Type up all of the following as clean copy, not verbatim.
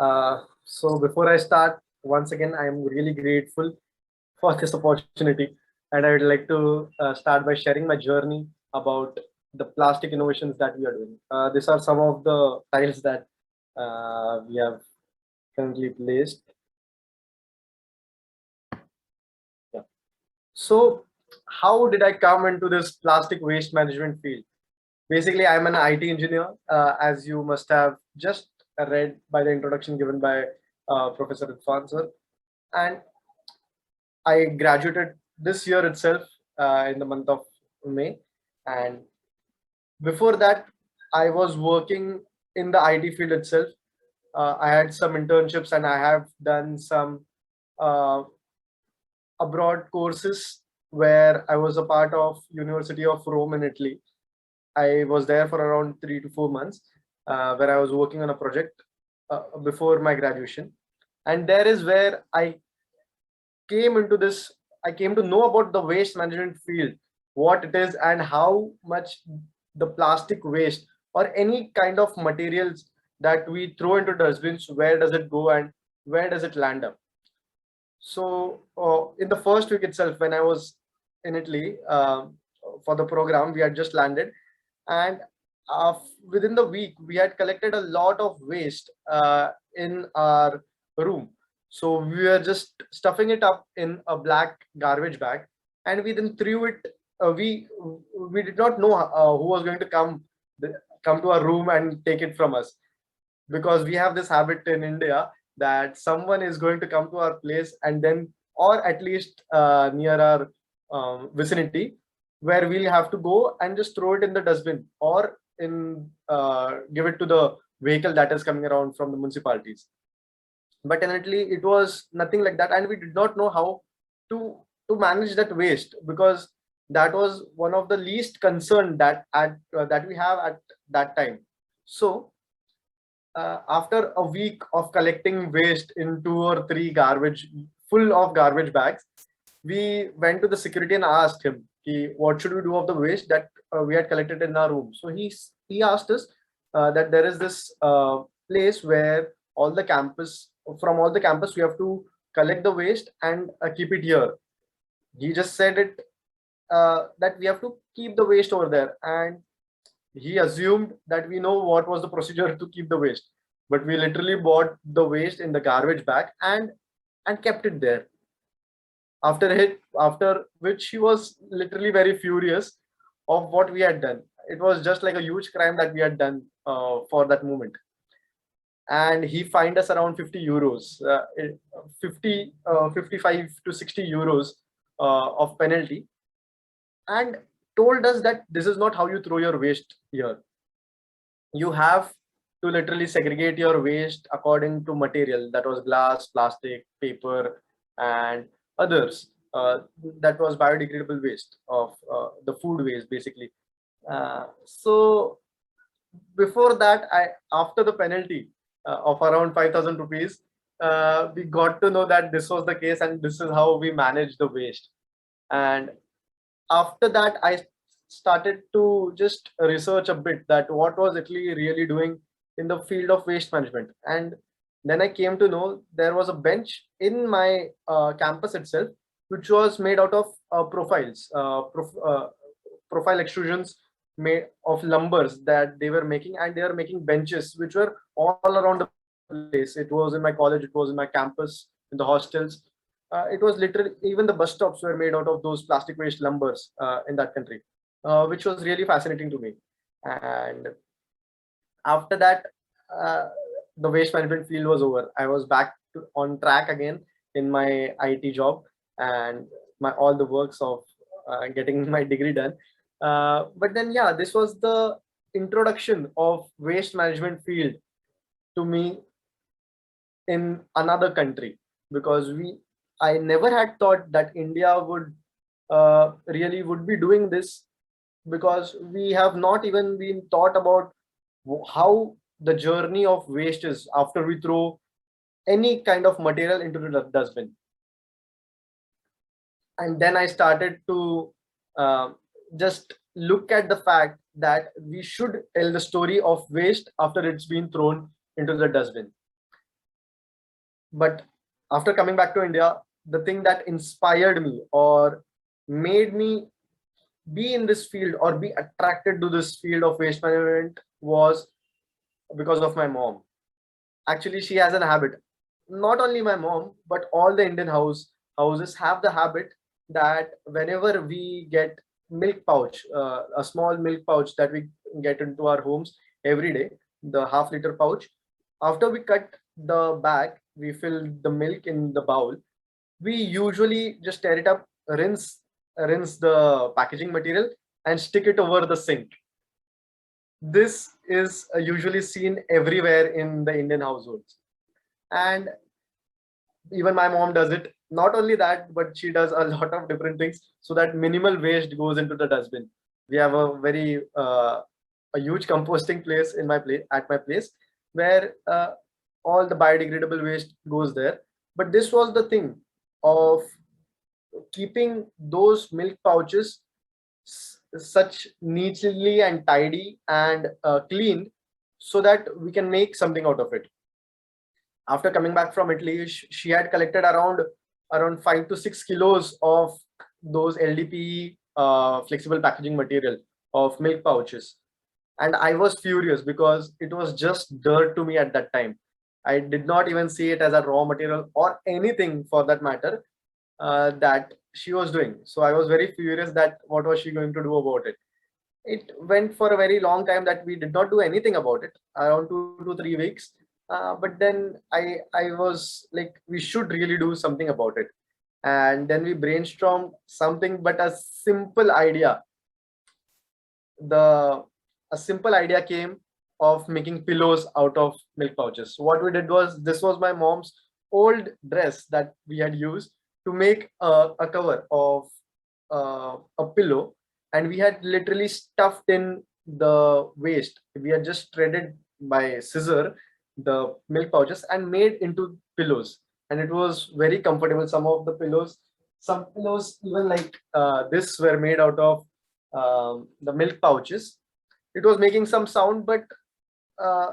So before I start, once again, I am really grateful for this opportunity, and I would like to start by sharing my journey about the plastic innovations that we are doing. These are some of the tiles that we have currently placed. Yeah. So, how did I come into this plastic waste management field? Basically, I'm an IT engineer, as you must have just read by the introduction given by Professor Irfan sir. And I graduated this year itself in the month of May. And before that, I was working in the IT field itself. I had some internships and I have done some uh, abroad courses where I was a part of University of Rome in Italy. I was there for around 3 to 4 months, where I was working on a project before my graduation, and there is where came into this. I came to know about the waste management field, what it is, and how much the plastic waste or any kind of materials that we throw into dustbins, where does it go and where does it land up. So in the first week itself, when I was in Italy for the program, we had just landed, and within the week we had collected a lot of waste in our room. So we were just stuffing it up in a black garbage bag, and we then threw it. We did not know who was going to come to our room and take it from us, because we have this habit in India that someone is going to come to our place and then, or at least near our vicinity, where we'll have to go and just throw it in the dustbin or give it to the vehicle that is coming around from the municipalities. But in Italy, it was nothing like that, and we did not know how to manage that waste, because that was one of the least concern that we have at that time. So after a week of collecting waste in 2 or 3 full of garbage bags, we went to the security and asked him, what should we do of the waste that we had collected in our room. So he asked us that there is this place where from all the campus we have to collect the waste and keep it here. He just said it that we have to keep the waste over there, and he assumed that we know what was the procedure to keep the waste, but we literally bought the waste in the garbage bag and kept it there. After which he was literally very furious of what we had done. It was just like a huge crime that we had done for that moment, and he fined us around 50 euros, 55 to 60 euros of penalty, and told us that this is not how you throw your waste here. You have to literally segregate your waste according to material, that was glass, plastic, paper, and others. That was biodegradable waste of the food waste, basically. So before that, after the penalty of around 5,000 rupees, we got to know that this was the case and this is how we manage the waste. And after that, I started to just research a bit that what was Italy really doing in the field of waste management. And then I came to know there was a bench in my campus itself, which was made out of profile extrusions made of lumbers that they were making, and they were making benches which were all around the place. It was in my college, it was in my campus, in the hostels. It was literally, even the bus stops were made out of those plastic waste lumbers in that country, which was really fascinating to me. And after that, uh, the waste management field was over. I was back on track again in my IT job and my all the works of getting my degree done. But then, yeah, this was the introduction of waste management field to me in another country, because I never had thought that India would really would be doing this, because we have not even been thought about how the journey of waste is after we throw any kind of material into the dustbin. And then I started to just look at the fact that we should tell the story of waste after it's been thrown into the dustbin. But after coming back to India, the thing that inspired me or made me be in this field or be attracted to this field of waste management was because of my mom. Actually, she has an habit. Not only my mom, but all the Indian houses have the habit that whenever we get milk pouch, a small milk pouch that we get into our homes every day, the half-liter pouch. After we cut the bag, we fill the milk in the bowl. We usually just tear it up, rinse the packaging material, and stick it over the sink. This is usually seen everywhere in the Indian households, and even my mom does it. Not only that, but she does a lot of different things so that minimal waste goes into the dustbin. We have a very a huge composting place in my place at my place where all the biodegradable waste goes there. But this was the thing of keeping those milk pouches such neatly and tidy and clean so that we can make something out of it. After coming back from Italy, she had collected around 5 to 6 kilos of those LDP flexible packaging material of milk pouches, and I was furious because it was just dirt to me at that time. I did not even see it as a raw material or anything for that matter that she was doing. So I was very furious that what was she going to do about it. It went for a very long time that we did not do anything about it, around 2 to 3 weeks. But then I was like, we should really do something about it. And then we brainstormed something, but the a simple idea came of making pillows out of milk pouches. So what we did was, this was my mom's old dress that we had used to make a cover of a pillow, and we had literally stuffed in the waste. We had just threaded by scissor the milk pouches and made into pillows, and it was very comfortable. Some pillows even like this were made out of the milk pouches. It was making some sound, but uh,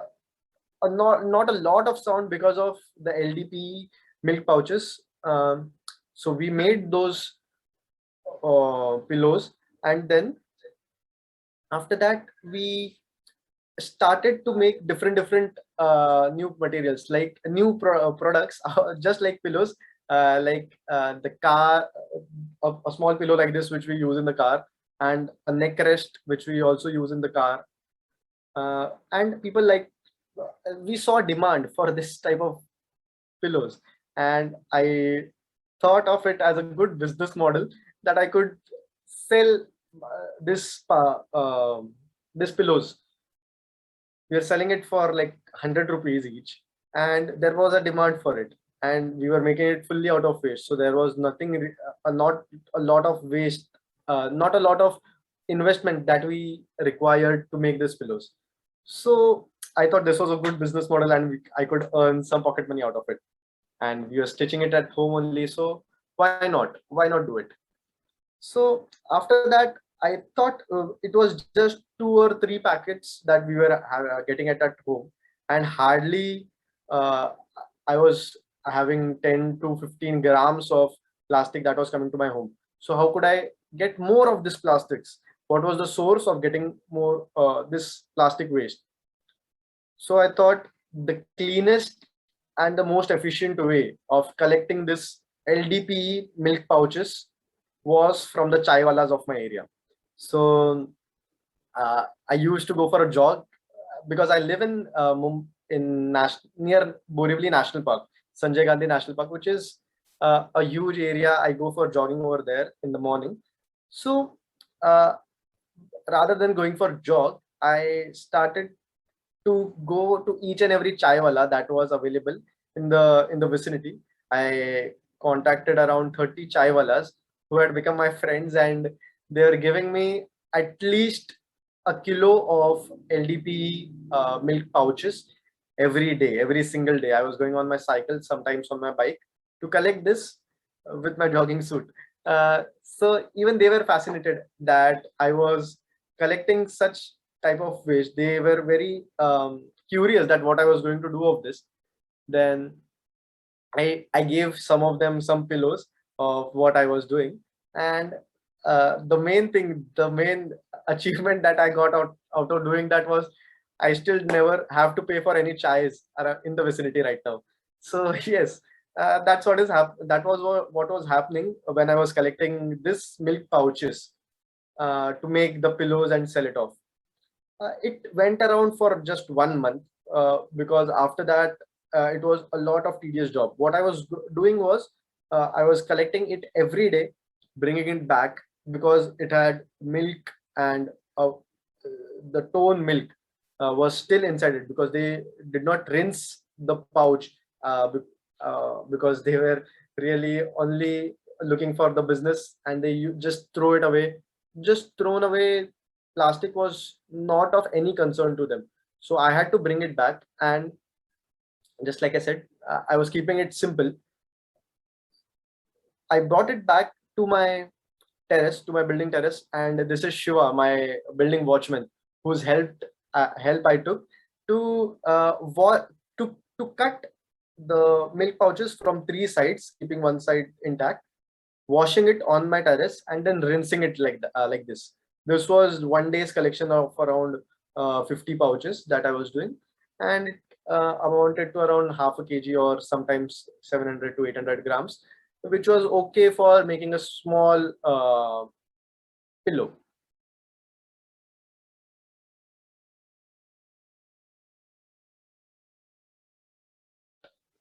not a lot of sound because of the LDP milk pouches. So we made those pillows, and then after that we started to make different new materials, like new products just like pillows, the car, a small pillow like this which we use in the car, and a neck rest which we also use in the car. And people like, we saw demand for this type of pillows, and I thought of it as a good business model that I could sell this pillows. We are selling it for like 100 rupees each, and there was a demand for it, and we were making it fully out of waste, so there was not a lot of waste, not a lot of investment that we required to make these pillows. So I thought this was a good business model, and I could earn some pocket money out of it, and we were stitching it at home only, so why not do it? So after that, I thought it was just 2 or 3 packets that we were getting at home, and hardly uh, I was having 10 to 15 grams of plastic that was coming to my home. So how could I get more of this plastics? What was the source of getting more this plastic waste? So I thought the cleanest and the most efficient way of collecting this LDPE milk pouches was from the chai walas of my area. So I used to go for a jog because I live in near Borivali National Park, Sanjay Gandhi National Park, which is a huge area. I go for jogging over there in the morning. So uh, rather than going for jog, I started to go to each and every chai wala that was available in the vicinity. I contacted around 30 chai walas who had become my friends, and they were giving me at least a kilo of LDP milk pouches every day, every single day. I was going on my cycle, sometimes on my bike, to collect this with my jogging suit. So even they were fascinated that I was collecting such type of waste. They were very curious that what I was going to do of this. Then I gave some of them some pillows of what I was doing. And the main achievement that I got out of doing that was I still never have to pay for any chais in the vicinity right now. So yes, that's what is that was what was happening when I was collecting this milk pouches to make the pillows and sell it off. It went around for just 1 month, because after that it was a lot of tedious job. What I was doing was I was collecting it every day, bringing it back, because it had milk, and the tone milk was still inside it, because they did not rinse the pouch, because they were really only looking for the business, and they just throw it away. Just thrown away plastic was not of any concern to them. So I had to bring it back, and just like I said, I was keeping it simple. I brought it back to my terrace, to my building terrace, and this is Shiva, my building watchman, whose help I took to to cut the milk pouches from three sides, keeping one side intact, washing it on my terrace, and then rinsing it like this. This was 1 day's collection of around 50 pouches that I was doing, and it amounted to around half a kg, or sometimes 700 to 800 grams, which was okay for making a small pillow.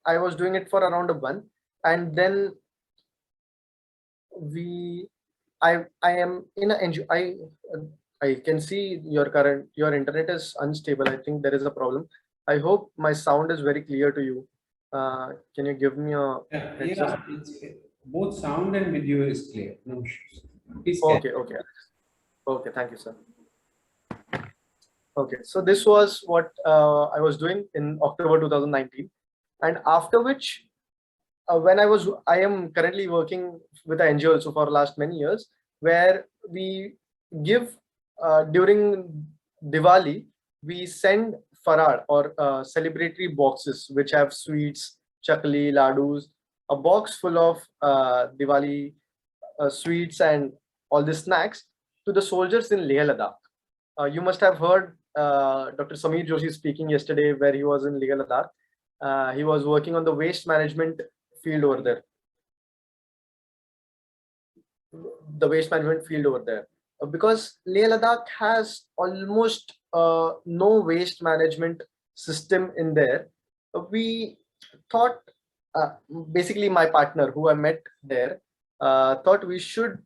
I was doing it for around a month, and then we I am in a I can see your internet is unstable. I think there is a problem. I hope my sound is very clear to you. Can you give me a heads up? Yeah, both sound and video is clear. No issues. Please carry. Okay. Okay, thank you, sir. Okay, so this was what I was doing in October 2019, and after which, I am currently working with an NGO also for last many years, where we give during Diwali, we send farad, or celebratory boxes which have sweets, chakli, ladus, a box full of Diwali sweets and all the snacks to the soldiers in Leh Ladakh. You must have heard Dr. Sameer Joshi speaking yesterday, where he was in Leh Ladakh. He was working on the waste management field over there, the waste management field over there. Because Leh Ladakh has almost no waste management system in there. We thought, uh, basically, my partner who I met there thought we should.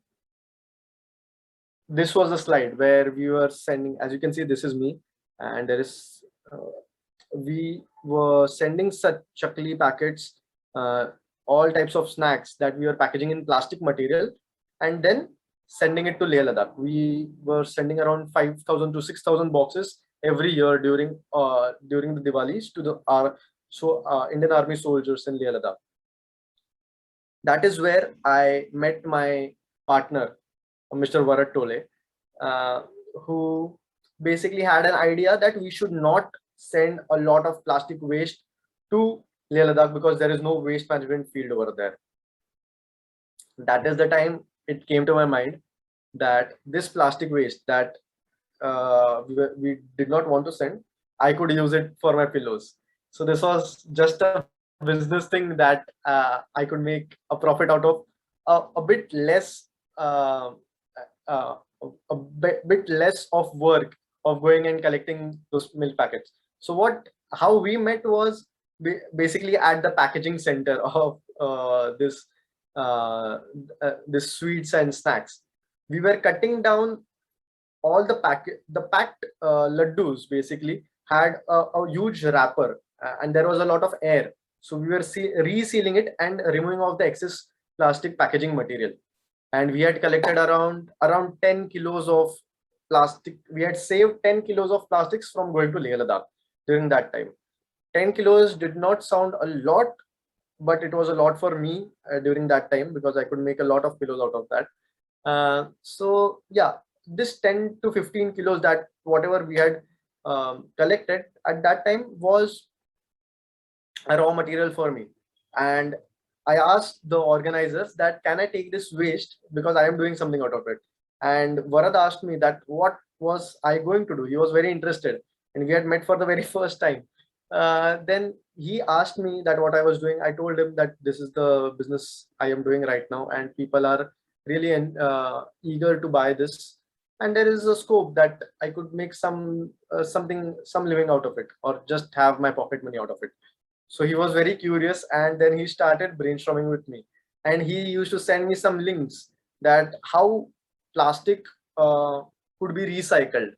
This was a slide where we were sending, as you can see, this is me, and there is. We were sending such chakli packets, uh, all types of snacks that we were packaging in plastic material, and then sending it to Leh Ladakh. We were sending around 5,000 to 6,000 boxes every year during the Diwalis to the Indian Army soldiers in Leh Ladakh. That is where I met my partner, Mr. Varat Tole, who basically had an idea that we should not send a lot of plastic waste to Leh Ladakh, because there is no waste management field over there. That is the time it came to my mind that this plastic waste that we did not want to send, I could use it for my pillows. So this was just a business thing that I could make a profit out of, a bit less, uh, bit less of work of going and collecting those milk packets. So how we met was basically at the packaging center of this sweets and snacks. We were cutting down all the packed laddus. Basically had a huge wrapper, and there was a lot of air, so we were resealing it and removing all the excess plastic packaging material. And we had collected around 10 kilos of plastic. We had saved 10 kilos of plastics from going to Leh Ladakh during that time. 10 kilos did not sound a lot, but it was a lot for me during that time, because I could make a lot of pillows out of that. So yeah, this 10 to 15 kilos, that whatever we had collected at that time, was a raw material for me. And I asked the organizers that can I take this waste because I am doing something out of it. And Varad asked me that what was I going to do. He was very interested, and we had met for the very first time. Then he asked me that what I was doing. I told him that this is the business I am doing right now, and people are really eager to buy this. And there is a scope that I could make some living out of it, or just have my pocket money out of it. So he was very curious, and then he started brainstorming with me. And he used to send me some links that how plastic could be recycled.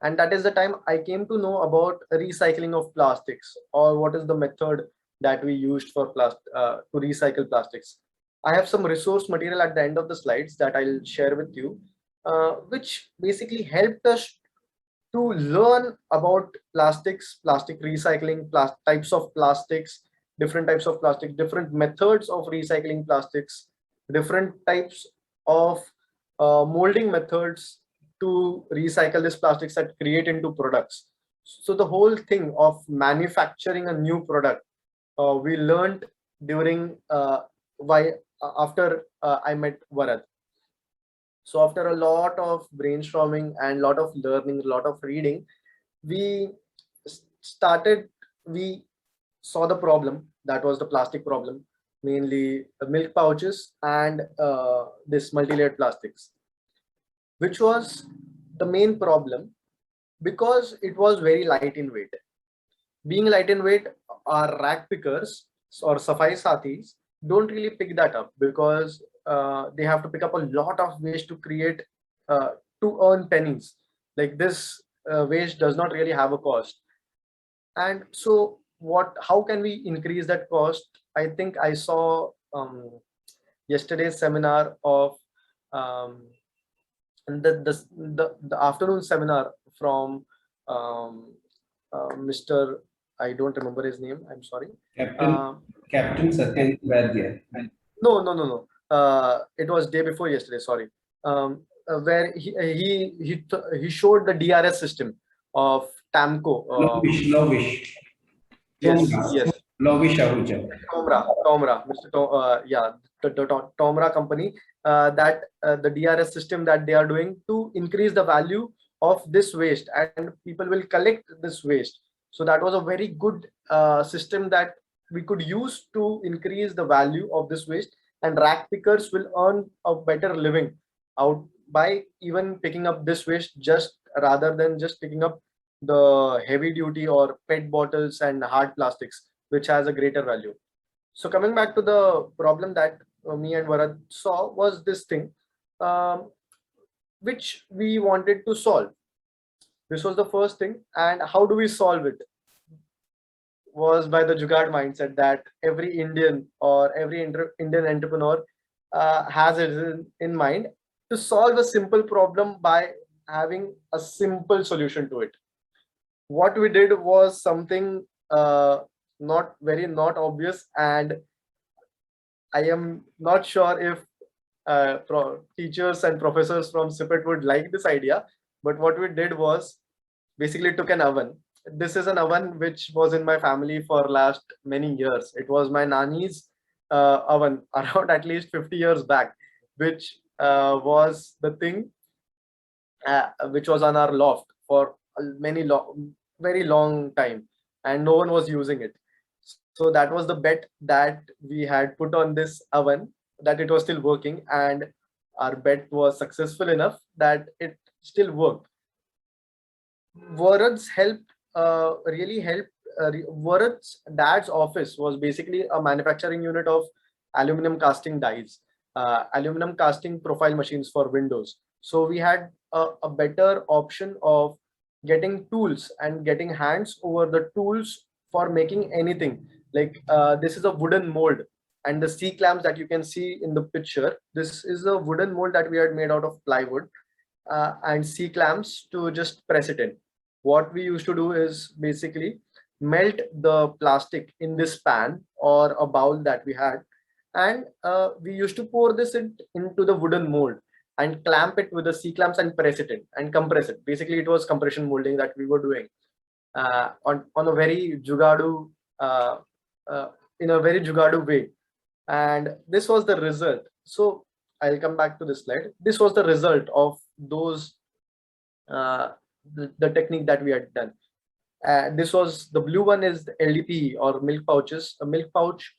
And that is the time I came to know about recycling of plastics, or what is the method that we used for to recycle plastics. I have some resource material at the end of the slides that I'll share with you, which basically helped us to learn about plastics, plastic recycling, types of plastics, different types of plastic, different methods of recycling plastics, different types of molding methods to recycle these plastics that create into products. So the whole thing of manufacturing a new product, we learned during why after I met Varad. So after a lot of brainstorming and lot of learning, a lot of reading, we started, we saw the problem, that was the plastic problem, mainly milk pouches and this multi-layered plastics, which was the main problem because it was very light in weight. Being light in weight, our rack pickers or safai sathis don't really pick that up because they have to pick up a lot of waste to create uh, to earn pennies. Like this waste does not really have a cost. And so what, how can we increase that cost? I think I saw yesterday's seminar of um, the afternoon seminar from Mr. I don't remember his name. I'm sorry. Captain Uh, Captain Satyajit Vaidya. no, no, no, no. It was day before yesterday. Sorry. Where he showed the DRS system of Tamco. Lovish. Yes, yes. Lovish Ahuja. Tomra, Mr. Yeah, the Tomra company, that the DRS system that they are doing to increase the value of this waste, and people will collect this waste. So that was a very good system that we could use to increase the value of this waste, and rack pickers will earn a better living out by even picking up this waste, just rather than just picking up the heavy duty or PET bottles and hard plastics, which has a greater value. So coming back to the problem that me and Varad saw was this thing, um, which we wanted to solve. This was the first thing. And how do we solve it? Was by the Jugaad mindset that every Indian or every Indian entrepreneur has it in mind, to solve a simple problem by having a simple solution to it. What we did was something not obvious, and I am not sure if teachers and professors from SIPET would like this idea. But what we did was basically took an oven. This is an oven which was in my family for last many years. It was my nani's oven around at least 50 years back, which was the thing which was on our loft for very long time, and no one was using it. So that was the bet that we had put on this oven, that it was still working, and our bet was successful enough that it still worked. Varad's help really helped. Varad's dad's office was basically a manufacturing unit of aluminum casting dies, aluminum casting profile machines for windows. So we had a better option of getting tools and getting hands over the tools for making anything. Like this is a wooden mold, and the C clamps that you can see in the picture. This is a wooden mold that we had made out of plywood and C clamps to just press it in. What we used to do is basically melt the plastic in this pan or a bowl that we had, and we used to pour this into the wooden mold and clamp it with the C clamps and press it in and compress it. Basically, it was compression molding that we were doing on a very jugadu uh, in a very jugadu way. And this was the result. So I'll come back to this slide. This was the result of those the technique that we had done. This was the blue one is the LDP or milk pouches, a milk pouch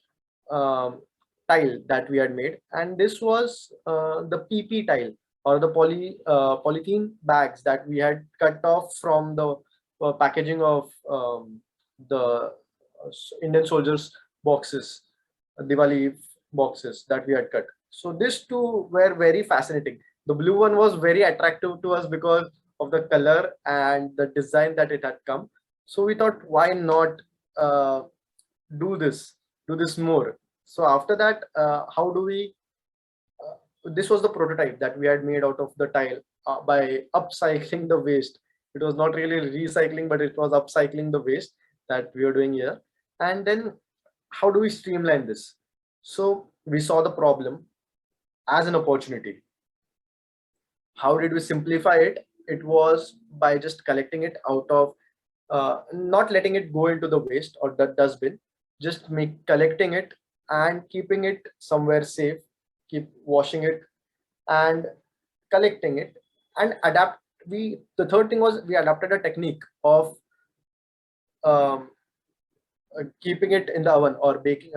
um, tile that we had made, and this was the PP tile or the polythene bags that we had cut off from the packaging of the Indian soldiers boxes, Diwali boxes that we had cut. So these two were very fascinating. The blue one was very attractive to us because of the color and the design that it had come. So we thought, why not uh, do this, do this more? So after that, how do we? This was the prototype that we had made out of the tile by upcycling the waste. It was not really recycling, but it was upcycling the waste that we are doing here. And then, how do we streamline this? So we saw the problem as an opportunity. How did we simplify it? It was by just collecting it out of not letting it go into the waste or the dustbin, just collecting it and keeping it somewhere safe, keep washing it and collecting it and adapt. The third thing was we adapted a technique of um, keeping it in the oven or baking,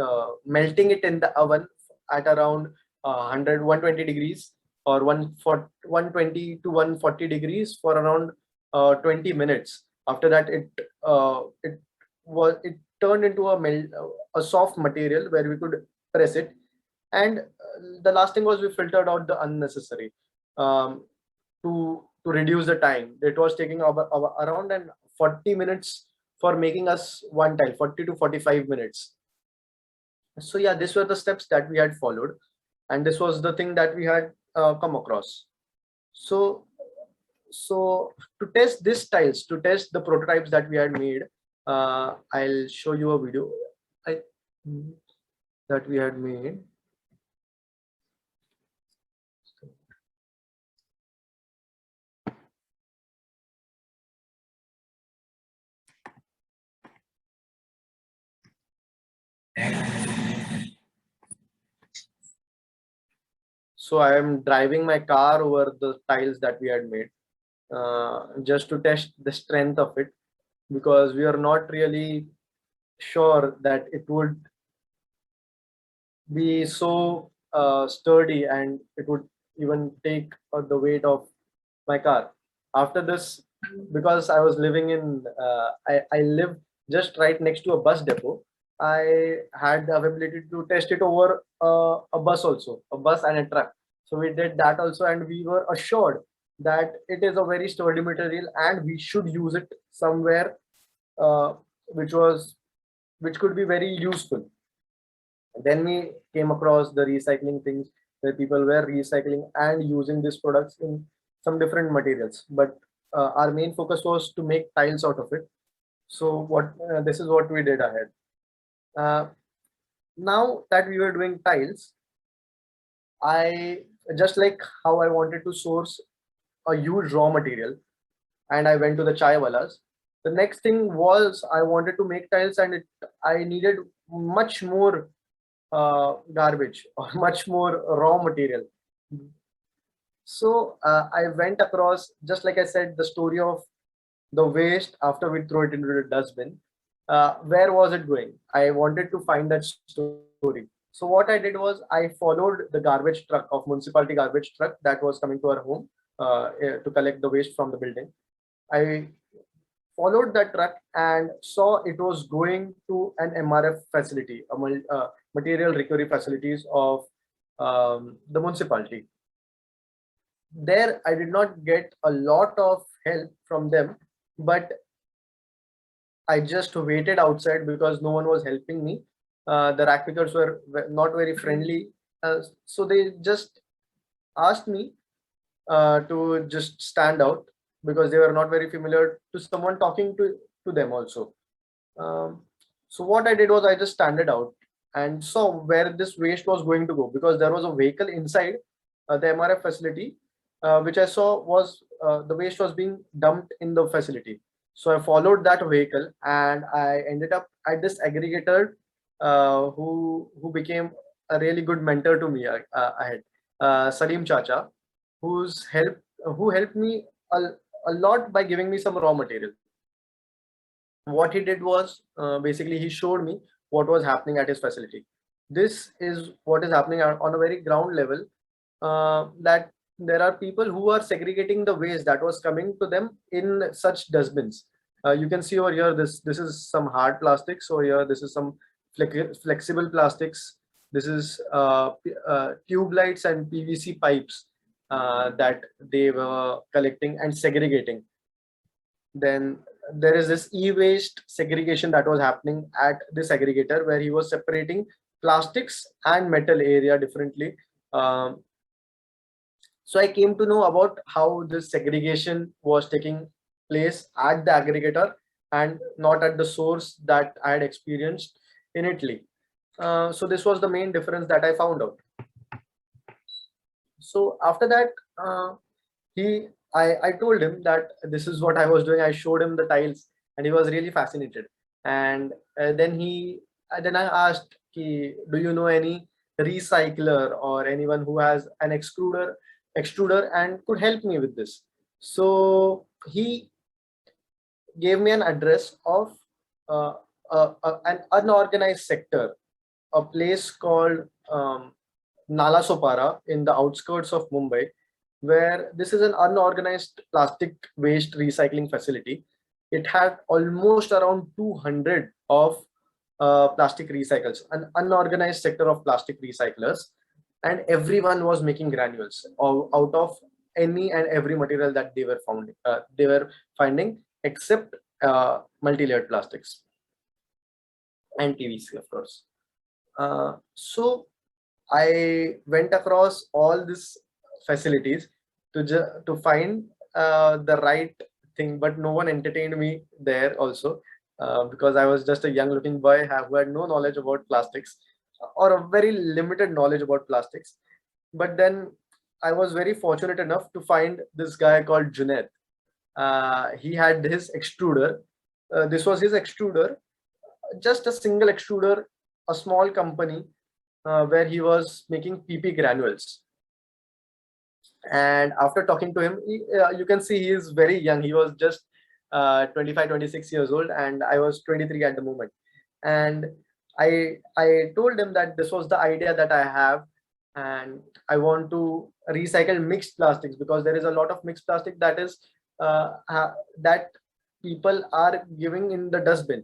melting it in the oven at around 100 degrees or 120 to 140 degrees for around 20 minutes. After that, it turned into a soft material where we could press it. And the last thing was we filtered out the unnecessary um, to reduce the time. It was taking around 40 minutes for making us one tile, 40 to 45 minutes. So yeah, these were the steps that we had followed, and this was the thing that we had come across. So to test these tiles, to test the prototypes that we had made, I'll show you a video that we had made. So I am driving my car over the tiles that we had made just to test the strength of it, because we are not really sure that it would be so sturdy and it would even take the weight of my car. After this, because I was living in, I live just right next to a bus depot, I had the availability to test it over a bus also, a bus and a truck. So we did that also, and we were assured that it is a very sturdy material and we should use it somewhere uh, which was which could be very useful. Then we came across the recycling things where people were recycling and using these products in some different materials, but our main focus was to make tiles out of it. So what this is what we did ahead. uh, Now that we were doing tiles, I just like how I wanted to source a huge raw material, and I went to the chai walas. The next thing was I wanted to make tiles, and I needed much more garbage or much more raw material. So I went across, just like I said, the story of the waste after we throw it into the dustbin. Where was it going? I wanted to find that story. So what I did was I followed the garbage truck of municipality garbage truck that was coming to our home to collect the waste from the building. I followed that truck and saw it was going to an MRF facility, material recovery facilities of the municipality. There, I did not get a lot of help from them, but I just waited outside because no one was helping me. The rack pickers were not very friendly, so they just asked me to just stand out because they were not very familiar to someone talking to them also. Um, so what I did was I just standed out and saw where this waste was going to go, because there was a vehicle inside the MRF facility, which I saw was the waste was being dumped in the facility. So I followed that vehicle and I ended up at this aggregator who became a really good mentor to me ahead. Salim Chacha, who helped me a lot by giving me some raw material. What he did was basically he showed me what was happening at his facility. This is what is happening on a very ground level, that there are people who are segregating the waste that was coming to them in such dustbins. You can see over here, this is some hard plastics. Over here, this is some flexible plastics. This is tube lights and PVC pipes that they were collecting and segregating. Then there is this e-waste segregation that was happening at this aggregator, where he was separating plastics and metal area differently. Um, so I came to know about how this segregation was taking place at the aggregator and not at the source that I had experienced in Italy. So this was the main difference that I found out. So after that, I told him that this is what I was doing. I showed him the tiles, and he was really fascinated. And then I asked, do you know any recycler or anyone who has an extruder and could help me with this? So he gave me an address of an unorganized sector, a place called Nalasopara in the outskirts of Mumbai, where this is an unorganized plastic waste recycling facility. It had almost around 200 of plastic recycles, an unorganized sector of plastic recyclers, and everyone was making granules out of any and every material that they were finding, except multi-layered plastics and PVC, of course. So I went across all these facilities to find the right thing, but no one entertained me there also, because I was just a young looking boy who had no knowledge about plastics, or a very limited knowledge about plastics. But then I was very fortunate enough to find this guy called Junaid. He had his extruder. This was his extruder, just a single extruder, a small company, where he was making PP granules. And after talking to him, you can see he is very young. He was just 25, 26 years old, and I was 23 at the moment. And I told him that this was the idea that I have, and I want to recycle mixed plastics, because there is a lot of mixed plastic that people are giving in the dustbin,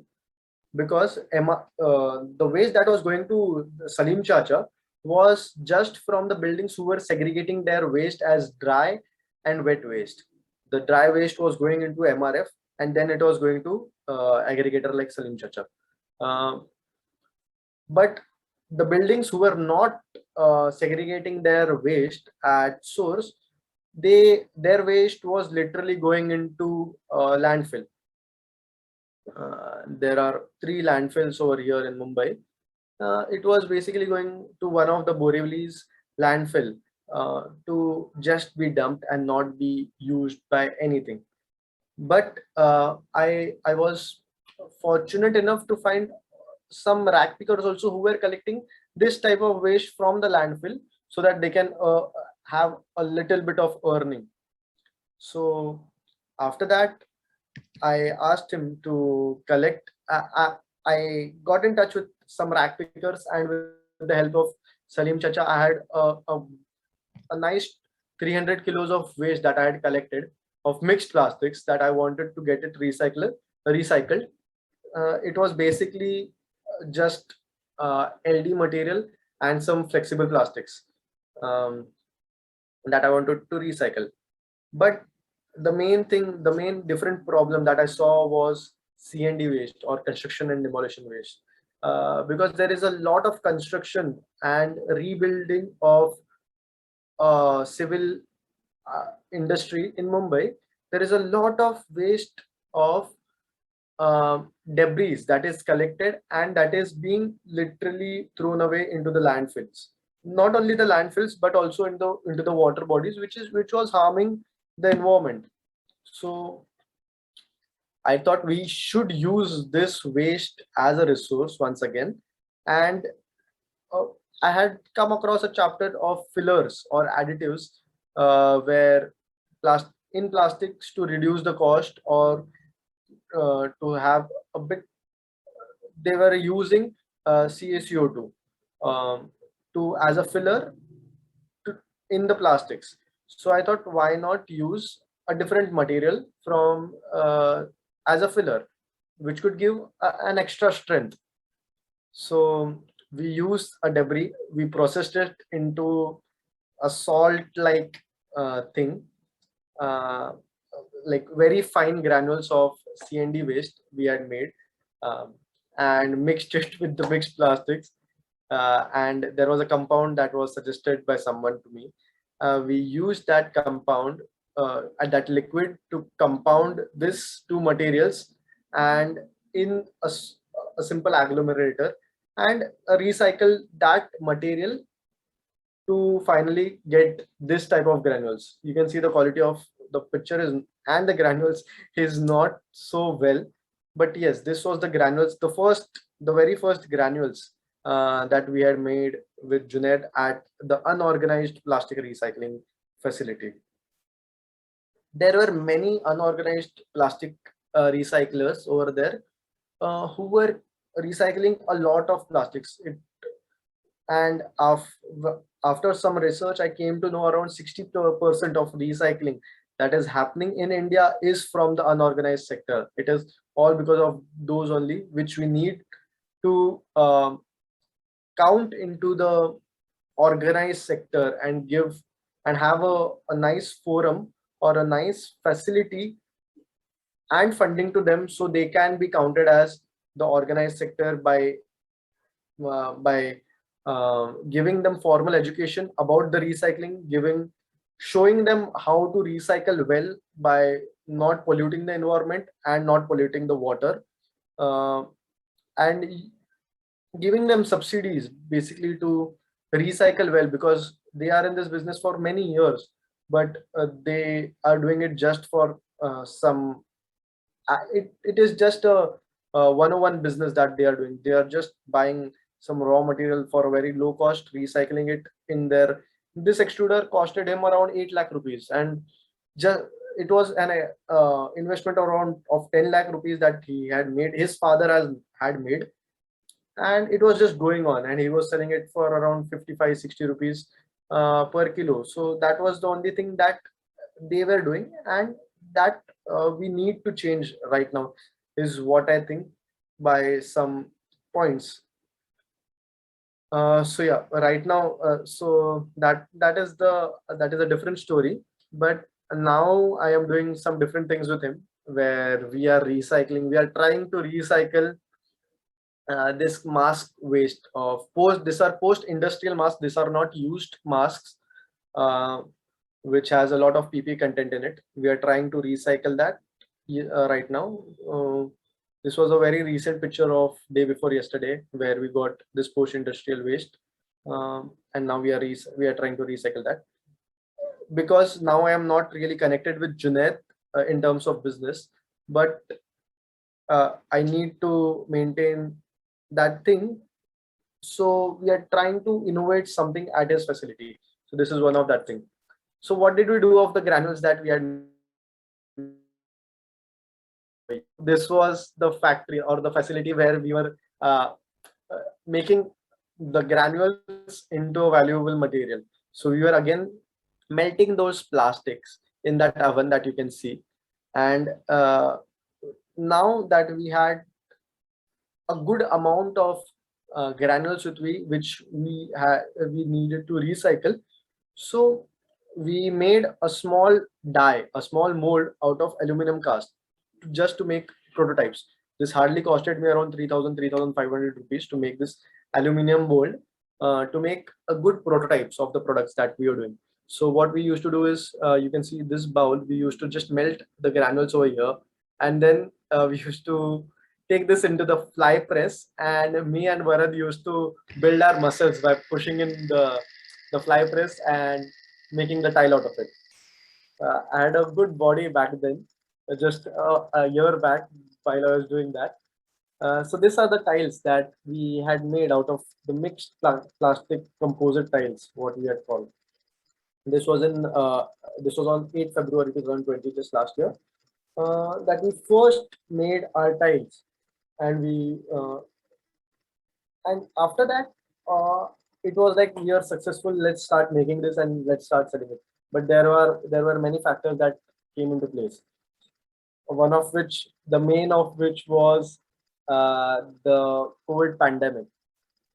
because the waste that was going to Salim Chacha was just from the buildings who were segregating their waste as dry and wet waste. The dry waste was going into MRF, and then it was going to aggregator like Salim Chacha. But the buildings who were not segregating their waste at source, their waste was literally going into landfill. There are 3 landfills over here in Mumbai. It was basically going to one of the Borivali's landfill to just be dumped and not be used by anything. But I was fortunate enough to find some rack pickers also who were collecting this type of waste from the landfill, so that they can have a little bit of earning. So after that, I asked him to collect. I got in touch with some rack pickers, and with the help of Salim Chacha, I had a nice 300 kilos of waste that I had collected of mixed plastics that I wanted to get it recycled. It was basically just LD material and some flexible plastics that I wanted to recycle. But the main different problem that I saw was C&D waste, or construction and demolition waste, because there is a lot of construction and rebuilding of civil industry in Mumbai. There is a lot of waste of debris that is collected, and that is being literally thrown away into the landfills. Not only the landfills, but also into the water bodies, which was harming the environment. So I thought we should use this waste as a resource once again, And uh, I had come across a chapter of fillers or additives, where in plastics to reduce the cost, or to have a bit, they were using CaCO2 to as a filler to, in the plastics. So I thought, why not use a different material from as a filler, which could give an extra strength. So we used a debris, we processed it into a salt-like thing, uh, like very fine granules of CND waste we had made, um, and mixed it with the mixed plastics. And there was a compound that was suggested by someone to me. We used that compound, that liquid, to compound these two materials, and in a simple agglomerator, and recycle that material to finally get this type of granules. You can see the quality of the picture is, and the granules is not so well, but yes, this was the granules, the very first granules that we had made with Junaid at the unorganized plastic recycling facility. There were many unorganized plastic recyclers over there, who were recycling a lot of plastics. And after some research, I came to know around 60% of recycling that is happening in India is from the unorganized sector. It is all because of those only, which we need to count into the organized sector, and give and have a nice forum or a nice facility and funding to them, so they can be counted as the organized sector by giving them formal education about the recycling, showing them how to recycle well by not polluting the environment and not polluting the water, uh, and giving them subsidies basically to recycle well, because they are in this business for many years, but they are doing it just for some it is just a 101 business that they are doing. They are just buying some raw material for a very low cost, recycling it in their, this extruder costed him around 8 lakh rupees, and just it was an investment around of 10 lakh rupees that he had made, his father has had made, and it was just going on, and he was selling it for around 55-60 rupees per kilo. So that was the only thing that they were doing, and that we need to change right now, is what I think, by some points. So yeah, right now, so that is a different story. But now I am doing some different things with him, where we are recycling, we are trying to recycle this mask waste of post, these are post industrial masks, these are not used masks, uh, which has a lot of PP content in it. We are trying to recycle that right now. This was a very recent picture of day before yesterday, where we got this post industrial waste, and now we are trying to recycle that, because now I am not really connected with Junaid in terms of business, but I need to maintain that thing. So we are trying to innovate something at his facility. So this is one of that thing. So what did we do of the granules that we had this was the factory or the facility where we were making the granules into a valuable material. So we were again melting those plastics in that oven that you can see. And now that we had a good amount of granules which we needed to recycle, so we made a small die, a small mold out of aluminum cast, just to make prototypes. This hardly costed me around 3,500 rupees to make this aluminum mold, to make a good prototypes of the products that we are doing. So what we used to do is, you can see this bowl, we used to just melt the granules over here, and then we used to take this into the fly press, and me and Varad used to build our muscles by pushing in the fly press and making the tile out of it. I had a good body back then, just a year back while I was doing that. So these are the tiles that we had made out of the mixed plastic composite tiles, what we had called. This was in this was on 8th February 2020, just last year, that we first made our tiles, and after that, it was like, we are successful. Let's start making this and let's start selling it. But there were many factors that came into place. One of which, the main of which was the COVID pandemic,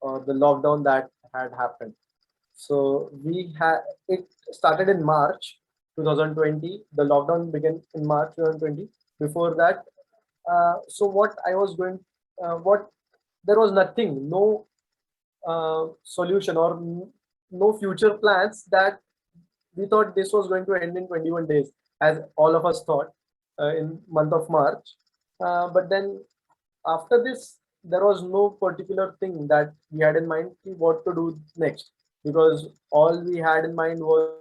or the lockdown that had happened. So it started in March 2020. The lockdown began in March 2020. Before that, so what I was going, what there was nothing, no solution, or no future plans, that we thought this was going to end in 21 days, as all of us thought in month of March. But then after this, there was no particular thing that we had in mind what to do next, because all we had in mind was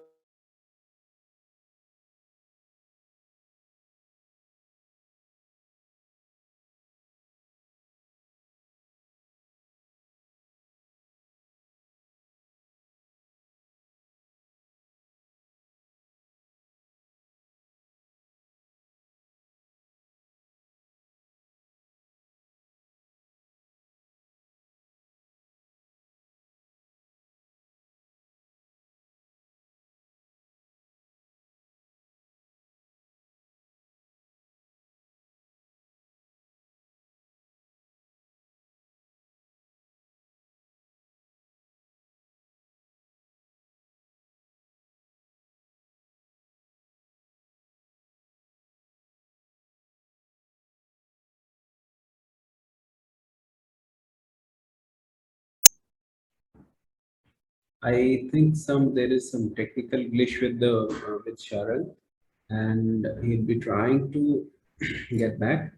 I think there is some technical glitch with the with Sharang, and he'll be trying to get back.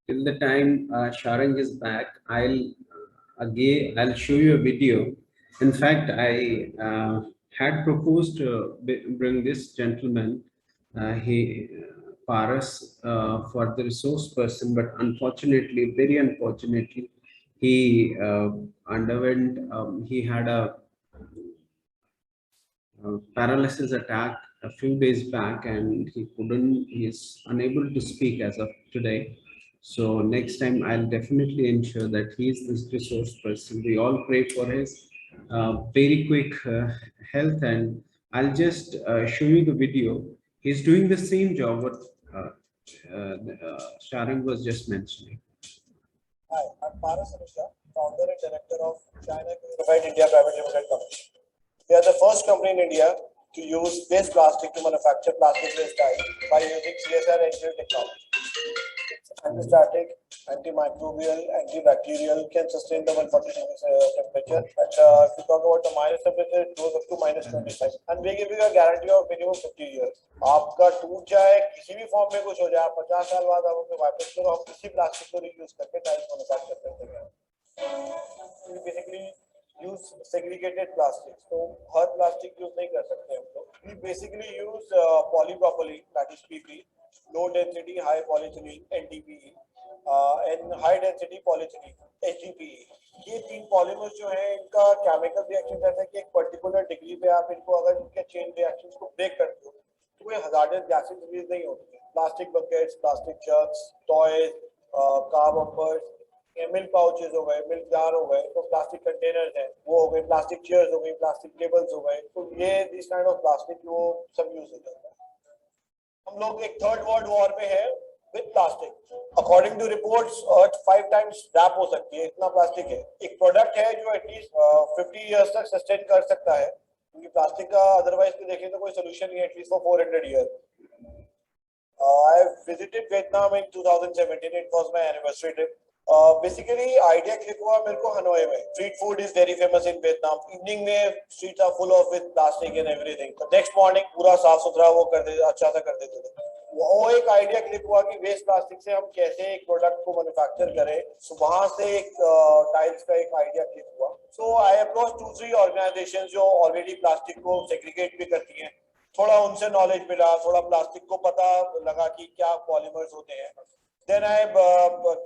Till the time Sharang is back, I'll show you a video. In fact, I had proposed to bring this gentleman, he Paras, for the resource person, but unfortunately, very unfortunately, he underwent. He had a paralysis attack a few days back, and he is unable to speak as of today. So next time I'll definitely ensure that he's this resource person. We all pray for his very quick health, and I'll just show you the video. He's doing the same job what Sharang was just mentioning. Hi, I'm Paras, founder and director of China Unified India Private Limited Company. We are the first company in India to use waste plastic to manufacture plastic waste tile by using CSR engineering technology. It's anti-static, antimicrobial, antibacterial, can sustain the 140 degrees temperature. And if you talk about the minus temperature, it goes up to minus 25. And we give you a guarantee of minimum 50 years. आपका टूट जाए किसी भी form में कुछ हो जाए 50 साल बाद आप अपने वापस करो हम किसी प्लास्टिक को रीयूज करके टाइल्स मैन्युफैक्चर करते हैं. We basically use segregated plastics. तो हर प्लास्टिक यूज नहीं कर सकते हम लोग. We basically use polypropylene, that is PP, low density high polyethylene NDPE, and high density polyethylene HDPE. ये तीन पॉलीमर्स जो हैं इनका केमिकल रिएक्शन रहता है कि एक पर्टिकुलर डिग्री पे आप इनको अगर इनके चेन रिएक्शंस को ब्रेक करते हो तो कोई हजार्डस गैसेस रिलीज नहीं होती. Plastic buckets, plastic jugs, toys, car bumpers, milk pouches हो गए, मिल्क जार हो गए, तो प्लास्टिक कंटेनर्स हैं वो हो गए, प्लास्टिक चेयर्स हो गई, प्लास्टिक टेबल्स हो गए, तो ये दिस काइंड ऑफ प्लास्टिक वो सब यूज हो जाता है. हम लोग एक थर्ड वर्ल्ड वॉर में है with plastic. According to reports earth 5 times wrap हो सकती है, इतना प्लास्टिक है. एक प्रोडक्ट है जो एटलीस्ट 50 इयर्स तक सस्टेन कर सकता है क्योंकि प्लास्टिक का अदरवाइज भी देखें तो कोई सोल्यूशन नहीं है at least for 400 years. I visited Vietnam in 2017. It was my anniversary trip. Basically, idea click हुआ मेरे को हनोई में. Street food is very famous in Vietnam. Evening में streets are full of with plastic and everything. The next morning पूरा साफ सुथरा वो कर देते, अच्छा सा कर देते थे. वो एक आइडिया क्लिक हुआ कि वेस्ट प्लास्टिक से हम कैसे एक प्रोडक्ट को मैन्युफैक्चर करें. सो वहां से एक टाइल्स का एक आइडिया क्लिक हुआ. सो आई अप्रोच 2-3 ऑर्गेनाइजेशंस जो ऑलरेडी प्लास्टिक को सेग्रीगेट भी करती हैं. थोड़ा उनसे नॉलेज मिला, थोड़ा प्लास्टिक को पता लगा कि क्या पॉलीमर्स होते हैं. Then I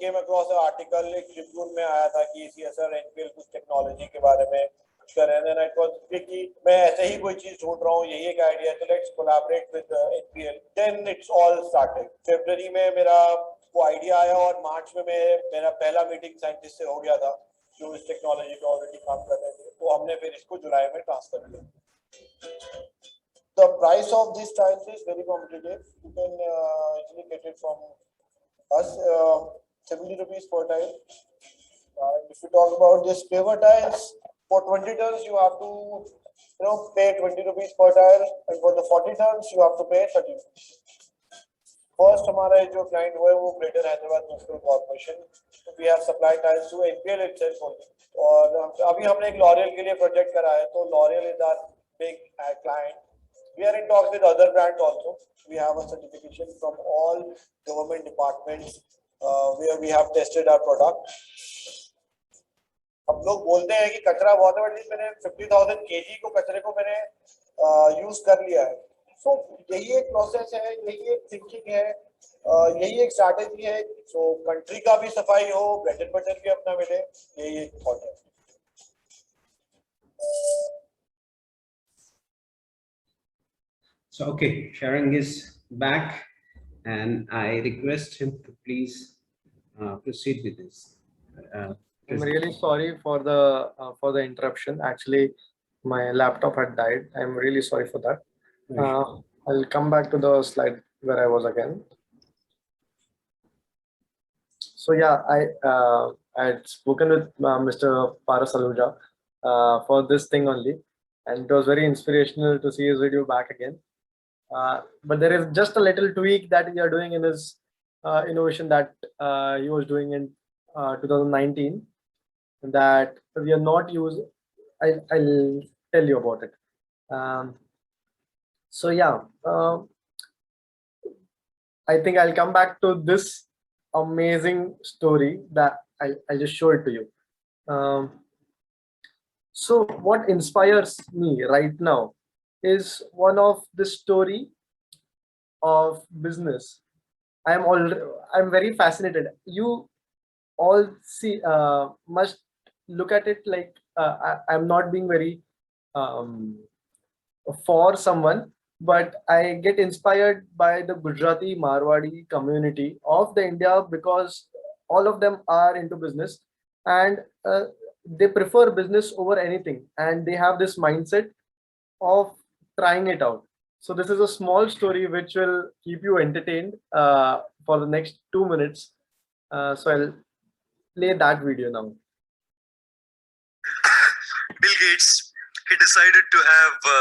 came across an article एक रिव्यू में आया था कि CSR NPL कुछ टेक्नोलॉजी के बारे में कर रहे हैं. Then I thought कि मैं ऐसे ही कोई चीज ढूंढ रहा हूँ, यही एक आइडिया है, तो let's collaborate with NPL. Then it's all started. फरवरी में मेरा वो आइडिया आया और मार्च में मेरा पहला मीटिंग साइंटिस्ट से हो गया था जो इस टेक्नोलॉजी पे ऑलरेडी काम कर रहे थे. तो हमने फिर इसको जुलाई में ट्रांसफर किया. The price of these tiles is very competitive. You can easily get it from us, 70 rupees per tile. If you talk about this paver tiles, for 20 tons you have to pay 20 rupees per tile, and for the 40 tons you have to pay 30 rupees. First हमारा जो client हुआ है वो Greater Hyderabad Municipal Corporation. We have supplied tiles to NPL itself only. और अभी हमने एक L'Oreal के लिए प्रोजेक्ट करा है, तो L'Oreal is our big client. We are in talks with other brands also. We have a certification from all government departments where we have tested our product. हम लोग बोलते हैं कि कचरा बहुत है, बट मैंने 50,000 kg को कचरे को मैंने यूज कर लिया है. सो यही एक प्रोसेस है, यही एक थिंकिंग है, यही एक स्ट्रैटेजी है. सो कंट्री का भी सफाई हो, ब्रेड एंड बटर भी अपना मिले, यही एक थॉट है. So, okay, Sharang is back, and I request him to please proceed with this. I'm really sorry for the interruption. Actually, my laptop had died. I'm really sorry for that. I'll come back to the slide where I was again. So yeah, I had spoken with Mr. Paras Aluja for this thing only, and it was very inspirational to see his video back again. But there is just a little tweak that we are doing in his innovation that he was doing in 2019 that we are not using. I'll tell you about it. So yeah, I think I'll come back to this amazing story that I'll just show it to you. So what inspires me right now is one of the story of business. I'm very fascinated. You all see must look at it like I'm not being very for someone, but I get inspired by the Gujarati Marwadi community of the India because all of them are into business and they prefer business over anything, and they have this mindset of trying it out. So this is a small story which will keep you entertained for the next 2 minutes. So I'll play that video now. Bill Gates, he decided to have the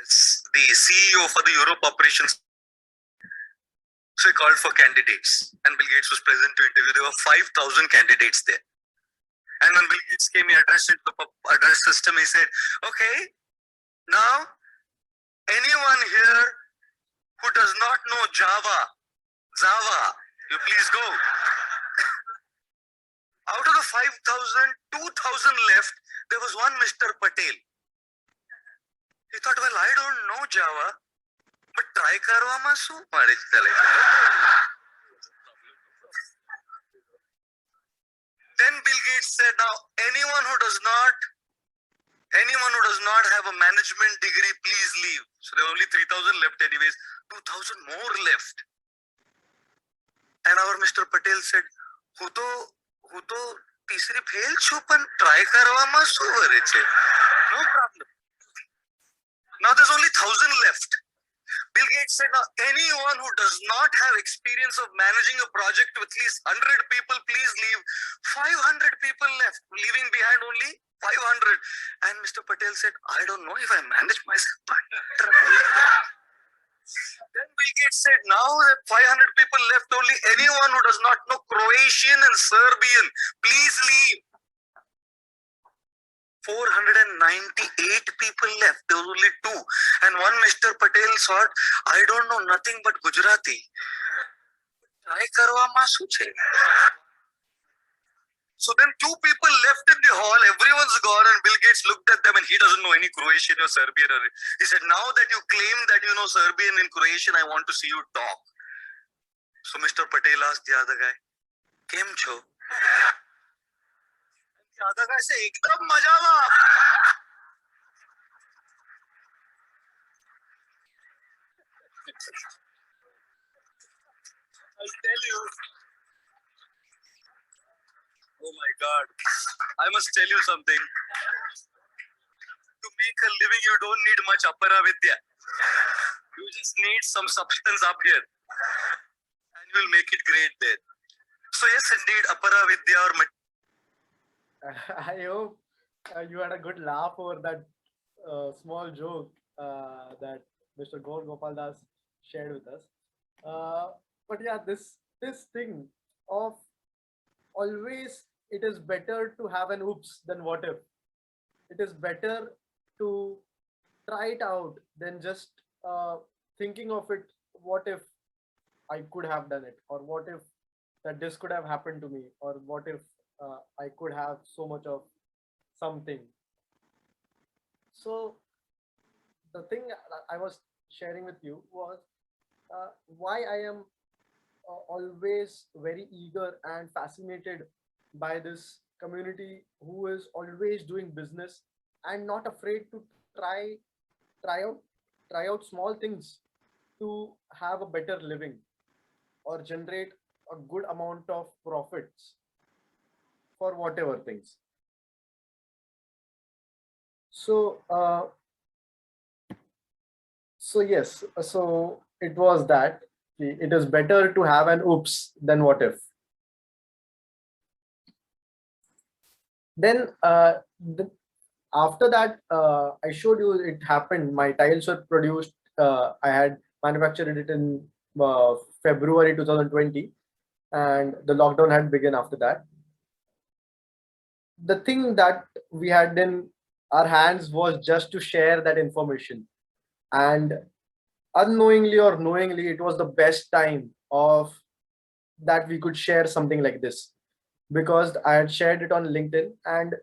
as the CEO for the Europe operations. So he called for candidates, and Bill Gates was present to interview. There were 5,000 candidates there. And when Bill Gates came, he addressed it to the address system. He said, "Okay, now anyone here who does not know Java, you please go." Out of the 5,000, 2,000 left. There was one Mr. Patel. He thought, well, I don't know Java, but try karwa masu. Then Bill Gates said, now anyone who does not have a management degree, please leave. So there were only 3,000 left anyways, 2,000 more left. And our Mr. Patel said, who to तीसरी fail छु पण try करवा मा सु वरेचे. No problem. Now there's only 1,000 left. Bill Gates said, now anyone who does not have experience of managing a project with at least 100 people, please leave. 500 people left, leaving behind only 500. And Mr. Patel said, I don't know if I manage myself, but then Bill Gates said, now that 500 people left, only anyone who does not know Croatian and Serbian, please leave. 498 people left. There was only 2. And one Mr. Patel thought, I don't know nothing but Gujarati. Try karwa ma su che. So then 2 people left in the hall, everyone's gone, and Bill Gates looked at them and he doesn't know any Croatian or Serbian. He said, now that you claim that you know Serbian and Croatian, I want to see you talk. So Mr. Patel asked the other guy, Kem cho? The other guy said, Ekdam majawa. I'll tell you. Oh my God. I must tell you something. To make a living, you don't need much apara vidya. You just need some substance up here. And you will make it great there. So yes, indeed, apara vidya or I hope you had a good laugh over that small joke that Mr. Gaur Gopal Das shared with us. But yeah, this thing of always, it is better to have an oops than what if. It is better to try it out than just thinking of it. What if I could have done it, or what if that this could have happened to me, or what if I could have so much of something. So the thing I was sharing with you was why I am always very eager and fascinated by this community who is always doing business and not afraid to try out small things to have a better living or generate a good amount of profits for whatever things. So yes, so it was that it is better to have an oops than what if. Then after that, I showed you it happened. My tiles were produced. I had manufactured it in February 2020, and the lockdown had begun after that. The thing that we had in our hands was just to share that information, and unknowingly or knowingly, it was the best time of that we could share something like this, because I had shared it on LinkedIn, and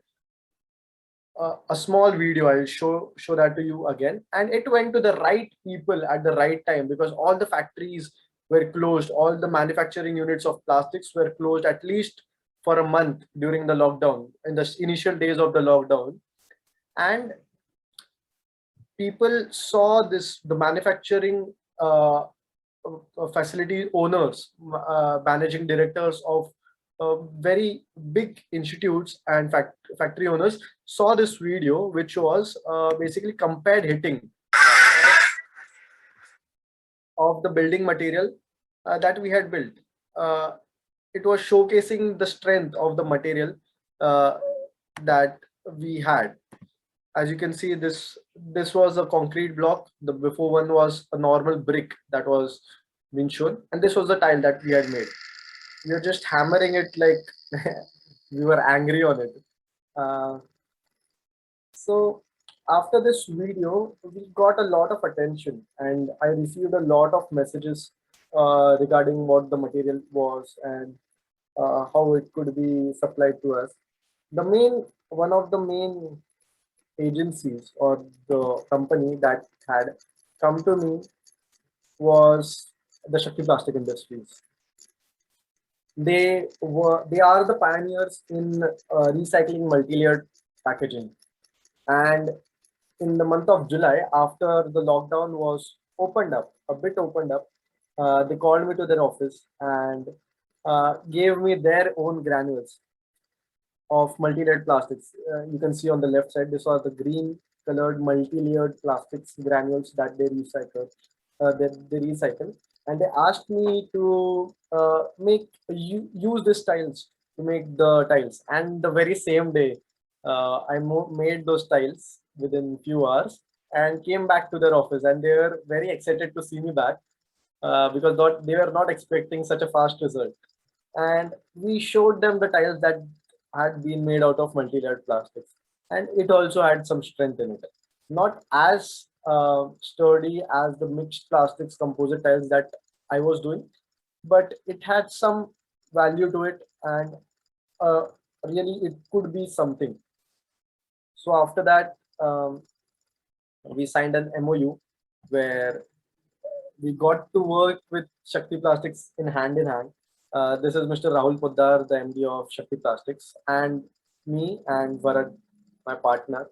a small video, I'll show that to you again, and it went to the right people at the right time, because all the factories were closed, all the manufacturing units of plastics were closed at least for a month during the lockdown, in the initial days of the lockdown. And people saw this, the manufacturing facility owners, managing directors of very big institutes and factory owners saw this video, which was basically compared hitting of the building material that we had built. It was showcasing the strength of the material that we had. As you can see, this this was a concrete block. The before one was a normal brick that was being shown, and this was the tile that we had made. We were just hammering it like we were angry on it. Uh, so after this video, we got a lot of attention, and I received a lot of messages regarding what the material was and how it could be supplied to us. One of the main agencies or the company that had come to me was the Shakti Plastic Industries. They are the pioneers in recycling multi-layered packaging. And in the month of July, after the lockdown was opened up, they called me to their office and gave me their own granules of multi-layered plastics. You can see on the left side, this was the green colored multi-layered plastics granules that they recycle. They recycle, and they asked me to use these tiles to make the tiles. And the very same day, I made those tiles within few hours and came back to their office, and they were very excited to see me back because they were not expecting such a fast result. And we showed them the tiles that had been made out of multi-layered plastics, and it also had some strength in it. Not as sturdy as the mixed plastics composite tiles that I was doing, but it had some value to it, and uh, really it could be something. So after that, we signed an MOU where we got to work with Shakti Plastics in hand. This is Mr. Rahul Poddar, the MD of Shakti Plastics, and me and Varad, my partner.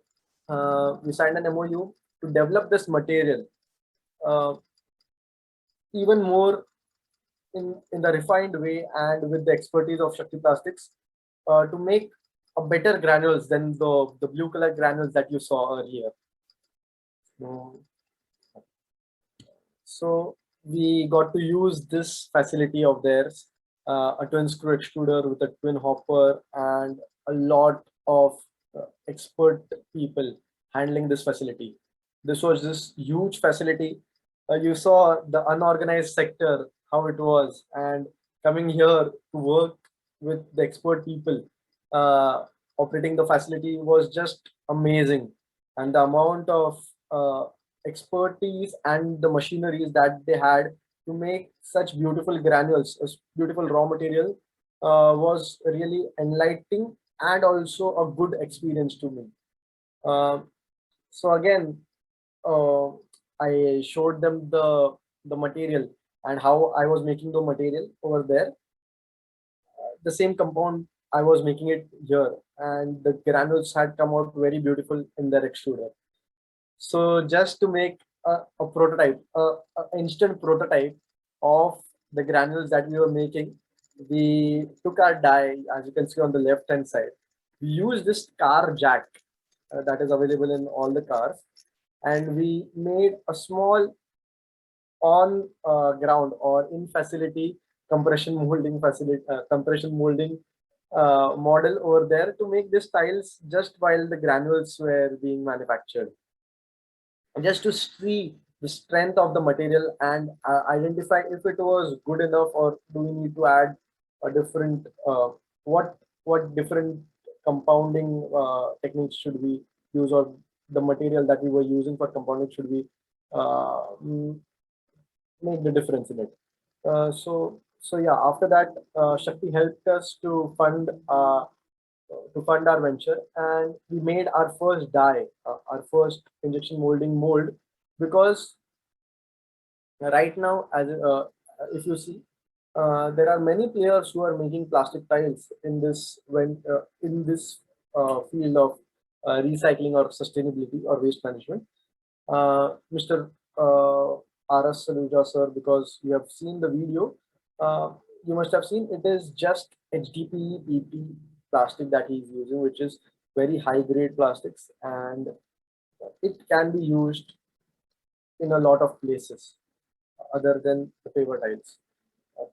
We signed an MOU to develop this material uh, even more in the refined way and with the expertise of Shakti Plastics to make a better granules than the blue color granules that you saw earlier. So we got to use this facility of theirs, a twin screw extruder with a twin hopper and a lot of expert people handling this facility. This was this huge facility. You saw the unorganized sector, how it was, and coming here to work with the expert people operating the facility was just amazing. And the amount of expertise and the machineries that they had to make such beautiful granules, beautiful raw material, was really enlightening and also a good experience to me. Uh, so again, uh, I showed them the material and how I was making the material over there. The same compound I was making it here, and the granules had come out very beautiful in their extruder. So just to make a prototype, an instant prototype of the granules that we were making, we took our die, as you can see on the left hand side. We used this car jack that is available in all the cars, and we made a small on ground or in facility compression molding model over there to make these tiles just while the granules were being manufactured, just to see the strength of the material and identify if it was good enough or do we need to add a different what different compounding techniques should we use, or the material that we were using for compounding should we make the difference in it. So yeah, after that, Shakti helped us to fund our venture, and we made our first die, our first injection molding mold, because right now, as if you see, there are many players who are making plastic tiles in this field of recycling or sustainability or waste management. Mr. R.S. Saluja sir, because you have seen the video, you must have seen it is just HDPE PP plastic that he's using, which is very high grade plastics, and it can be used in a lot of places other than the paver tiles.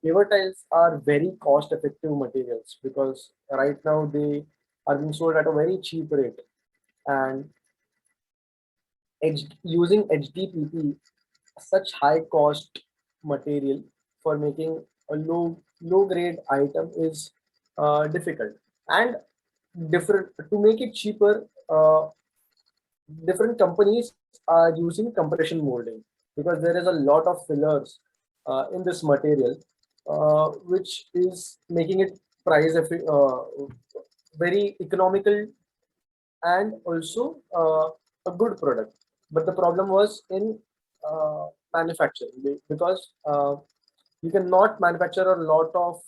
Paver tiles are very cost effective materials because right now they are being sold at a very cheap rate, and using HDPE, such high cost material for making a low grade item is difficult, and different to make it cheaper. Different companies are using compression molding because there is a lot of fillers in this material, which is making it very economical and also a good product. But the problem was in manufacturing because you cannot manufacture a lot of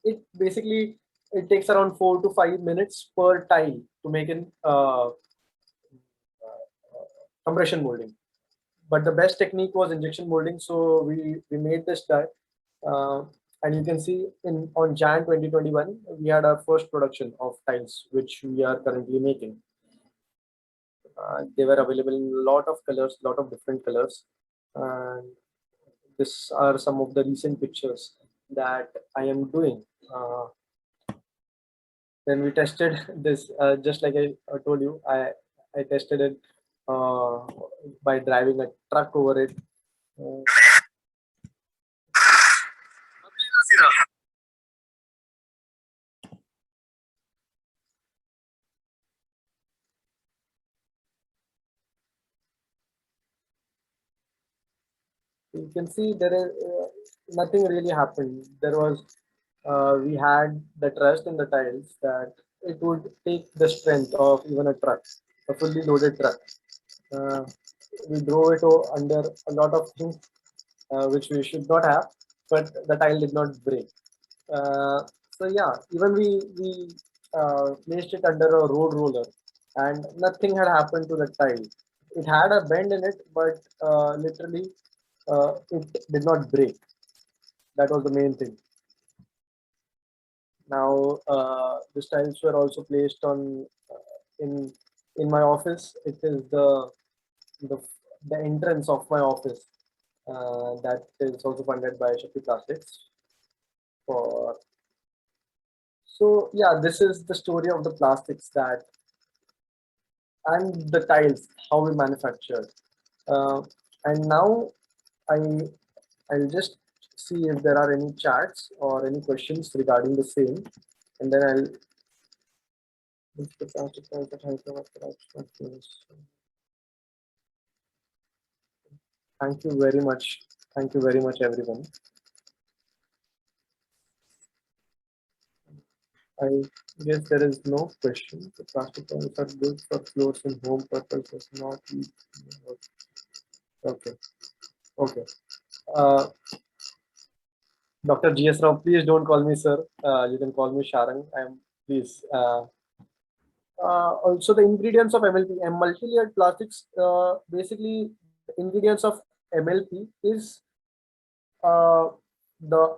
it. Basically, it takes around 4 to 5 minutes per tile to make an compression molding. But the best technique was injection molding. So we made this die, uh, and you can see in on Jan 2021 we had our first production of tiles, which we are currently making. They were available in a lot of colors, lot of different colors, and these are some of the recent pictures that I am doing. Then we tested this, just like I told you, I tested it uh, by driving a truck over it. Uh, you can see there is nothing really happened. There was we had the trust in the tiles that it would take the strength of even a truck, a fully loaded truck. Uh, we drove it under a lot of things which we should not have, but the tile did not break. Uh, so yeah, even we placed it under a road roller, and nothing had happened to the tile. It had a bend in it, but literally it did not break. That was the main thing. Now the tiles were also placed on in my office. It is the the entrance of my office that is also funded by Shakti Plastics. For so yeah, this is the story of the plastics that and the tiles how we manufacture. And now I I'll just see if there are any chats or any questions regarding the same, and then I'll. Thank you very much. Thank you very much, everyone. I guess there is no question. The plastic products are good for floors and home purposes, not. Okay. Okay. Dr. GS Rao, please don't call me sir. You can call me Sharang. I am please. Also, the ingredients of MLP and multi-layered plastics. Basically, the ingredients of MLP is uh, the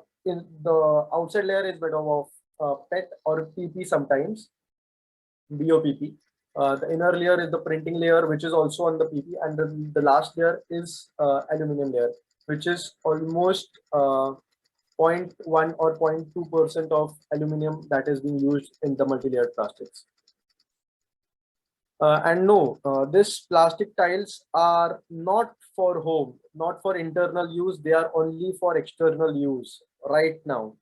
outside layer is made of PET or PP sometimes, BOPP. The inner layer is the printing layer, which is also on the PP, and the last layer is aluminum layer, which is almost 0.1 or 0.2% of aluminum that is being used in the multi-layered plastics. And no, these plastic tiles are not for home, not for internal use. They are only for external use right now,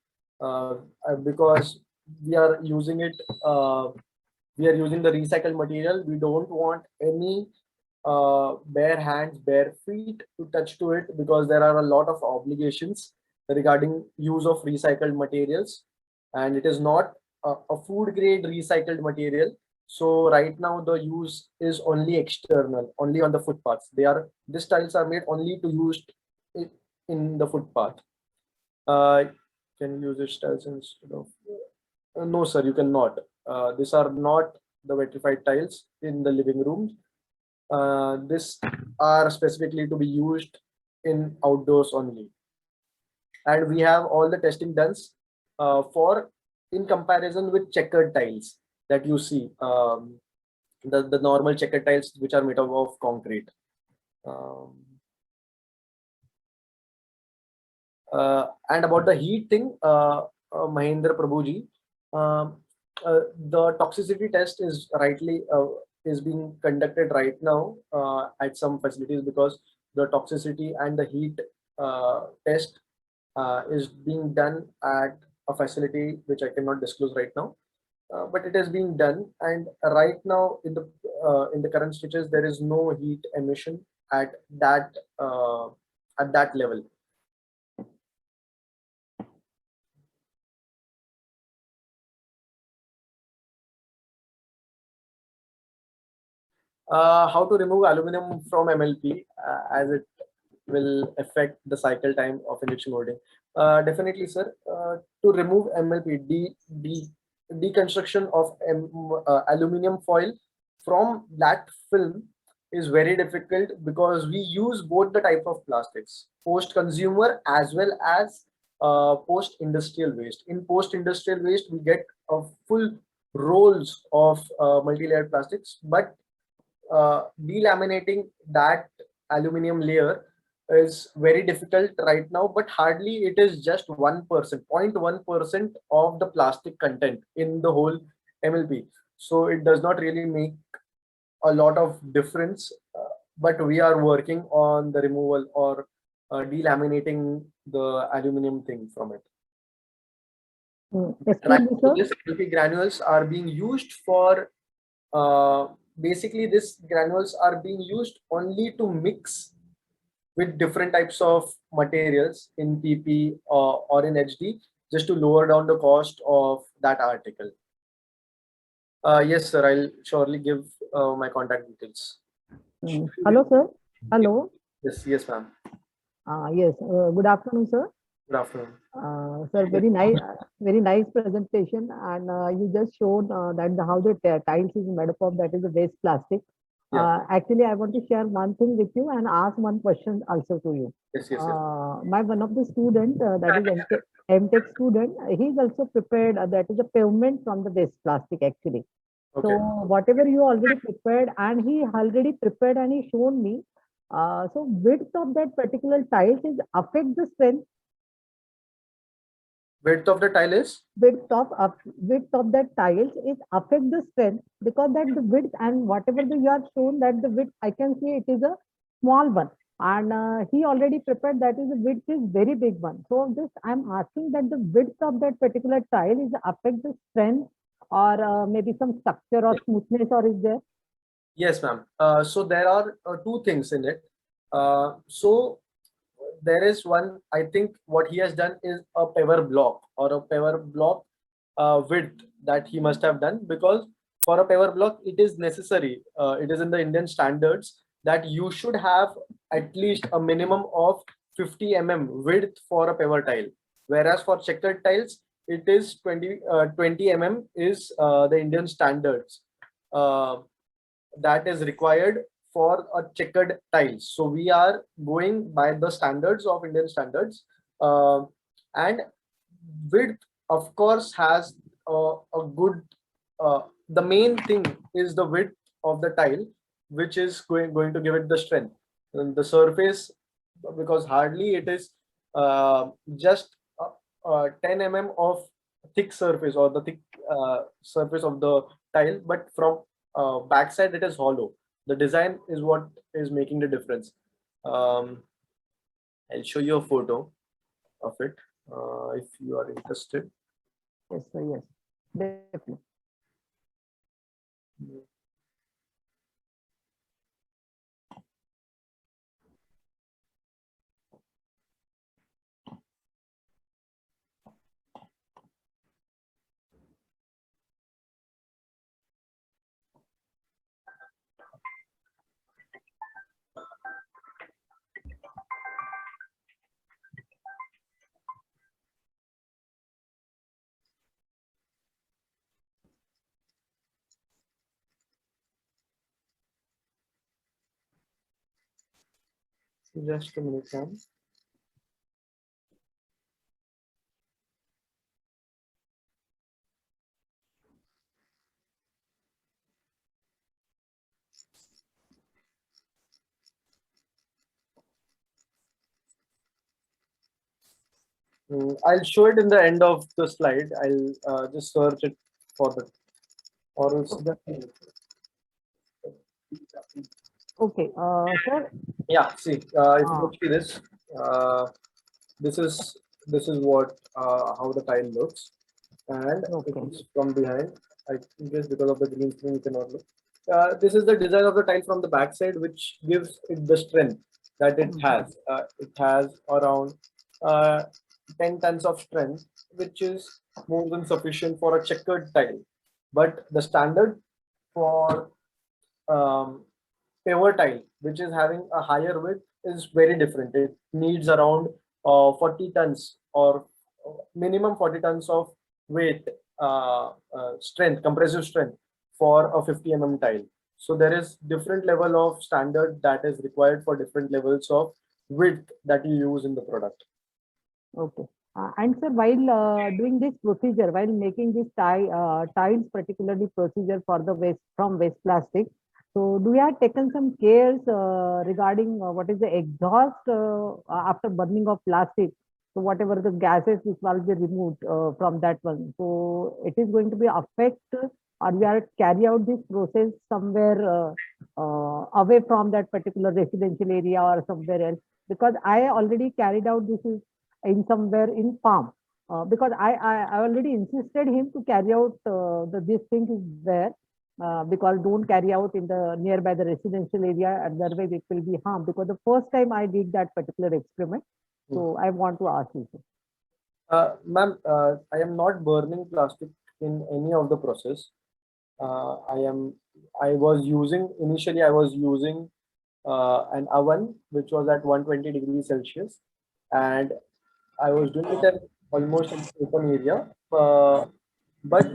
because we are using it. We are using the recycled material. We don't want any bare hands, bare feet to touch to it because there are a lot of obligations regarding use of recycled materials, and it is not a food grade recycled material. So right now the use is only external, only on the footpaths. These tiles are made only to use in the footpath. Can you use these tiles instead of? No, sir, you cannot. These are not the vitrified tiles in the living rooms. These are specifically to be used in outdoors only. And we have all the testing done for in comparison with checkered tiles that you see, the normal checkered tiles which are made of concrete. And about the heat thing, Mahendra Prabhuji, the toxicity test is rightly is being conducted right now at some facilities, because the toxicity and the heat test is being done at a facility which I cannot disclose right now. But it is being done, and right now in the current stages there is no heat emission at that level. How to remove aluminum from MLP as it will affect the cycle time of injection molding? Definitely, sir. To remove MLP, deconstruction of aluminum foil from that film is very difficult, because we use both the type of plastics, post-consumer as well as post-industrial waste. In post-industrial waste, we get a full rolls of multi-layered plastics, but delaminating that aluminum layer is very difficult right now. But hardly it is just 1%, 0.1% of the plastic content in the whole MLP. So it does not really make a lot of difference, but we are working on the removal or delaminating the aluminum thing from it. Excuse me, sir. This MLP granules are being used for basically these granules are being used only to mix with different types of materials in PP or in HD, just to lower down the cost of that article. Yes, sir, I'll surely give my contact details. Hello, sir. Hello. Yes, ma'am. Yes. Good afternoon, sir. Good afternoon. Sir, very nice presentation, and you just showed that how the tiles is made up of, that is a waste plastic. Actually, I want to share one thing with you and ask one question also to you. Yes. My one of the student, that is MTech student, he is also prepared, that is a pavement from the waste plastic actually. Okay. So whatever you already prepared, and he already prepared and he shown me. So width of that particular tiles is affect the strength. Width of the tile is? Width of that tiles is affect the strength, because that the width and whatever you have shown, that the width I can see it is a small one, and he already prepared that is the width is very big one. So this I'm asking that the width of that particular tile is affect the strength, or maybe some structure or smoothness, or is there? Yes, ma'am. So there are two things in it. So there is one, I think what he has done is a paver block or a paver block width that he must have done, because for a paver block it is necessary, it is in the Indian standards that you should have at least a minimum of 50 mm width for a paver tile, whereas for checkered tiles it is 20 mm is the Indian standards that is required for a checkered tiles. So we are going by the standards of Indian standards, and width of course has a good, the main thing is the width of the tile, which is going to give it the strength. And the surface, because hardly it is just 10 mm of thick surface, or the thick surface of the tile, but from backside it is hollow. The design is what is making the difference. I'll show you a photo of it if you are interested. Yes, sir. Yes, definitely. Just a minute, Sam. I'll show it in the end of the slide. I'll just search it for the, or else Okay, sir. Yeah, see, if you could see this, uh, this is what how the tile looks, and if Okay. it's from behind, I guess because of the green screen you cannot look. This is the design of the tile from the back side, which gives it the strength that it has. It has around uh, 10 tons of strength, which is more than sufficient for a checkered tile. But the standard for paver tile, which is having a higher width, is very different. It needs around 40 tons or minimum 40 tons of weight, strength, compressive strength for a 50 tile. So there is different level of standard that is required for different levels of width that you use in the product. Okay. And sir, while doing this procedure, while making this tiles, particularly procedure for the waste from waste plastic, so do you have taken some cares regarding what is the exhaust after burning of plastic? So whatever the gases which will be removed from that one, so it is going to be affect, or we are carry out this process somewhere away from that particular residential area or somewhere else, because I already carried out this in somewhere in farm, because I already insisted him to carry out this thing is there, because don't carry out in the nearby the residential area, otherwise it will be harm, because the first time I did that particular experiment. So I want to ask you, sir. Ma'am, I am not burning plastic in any of the process. I was using, initially I was using an oven which was at 120 degrees Celsius, and I was doing it at almost an open area, but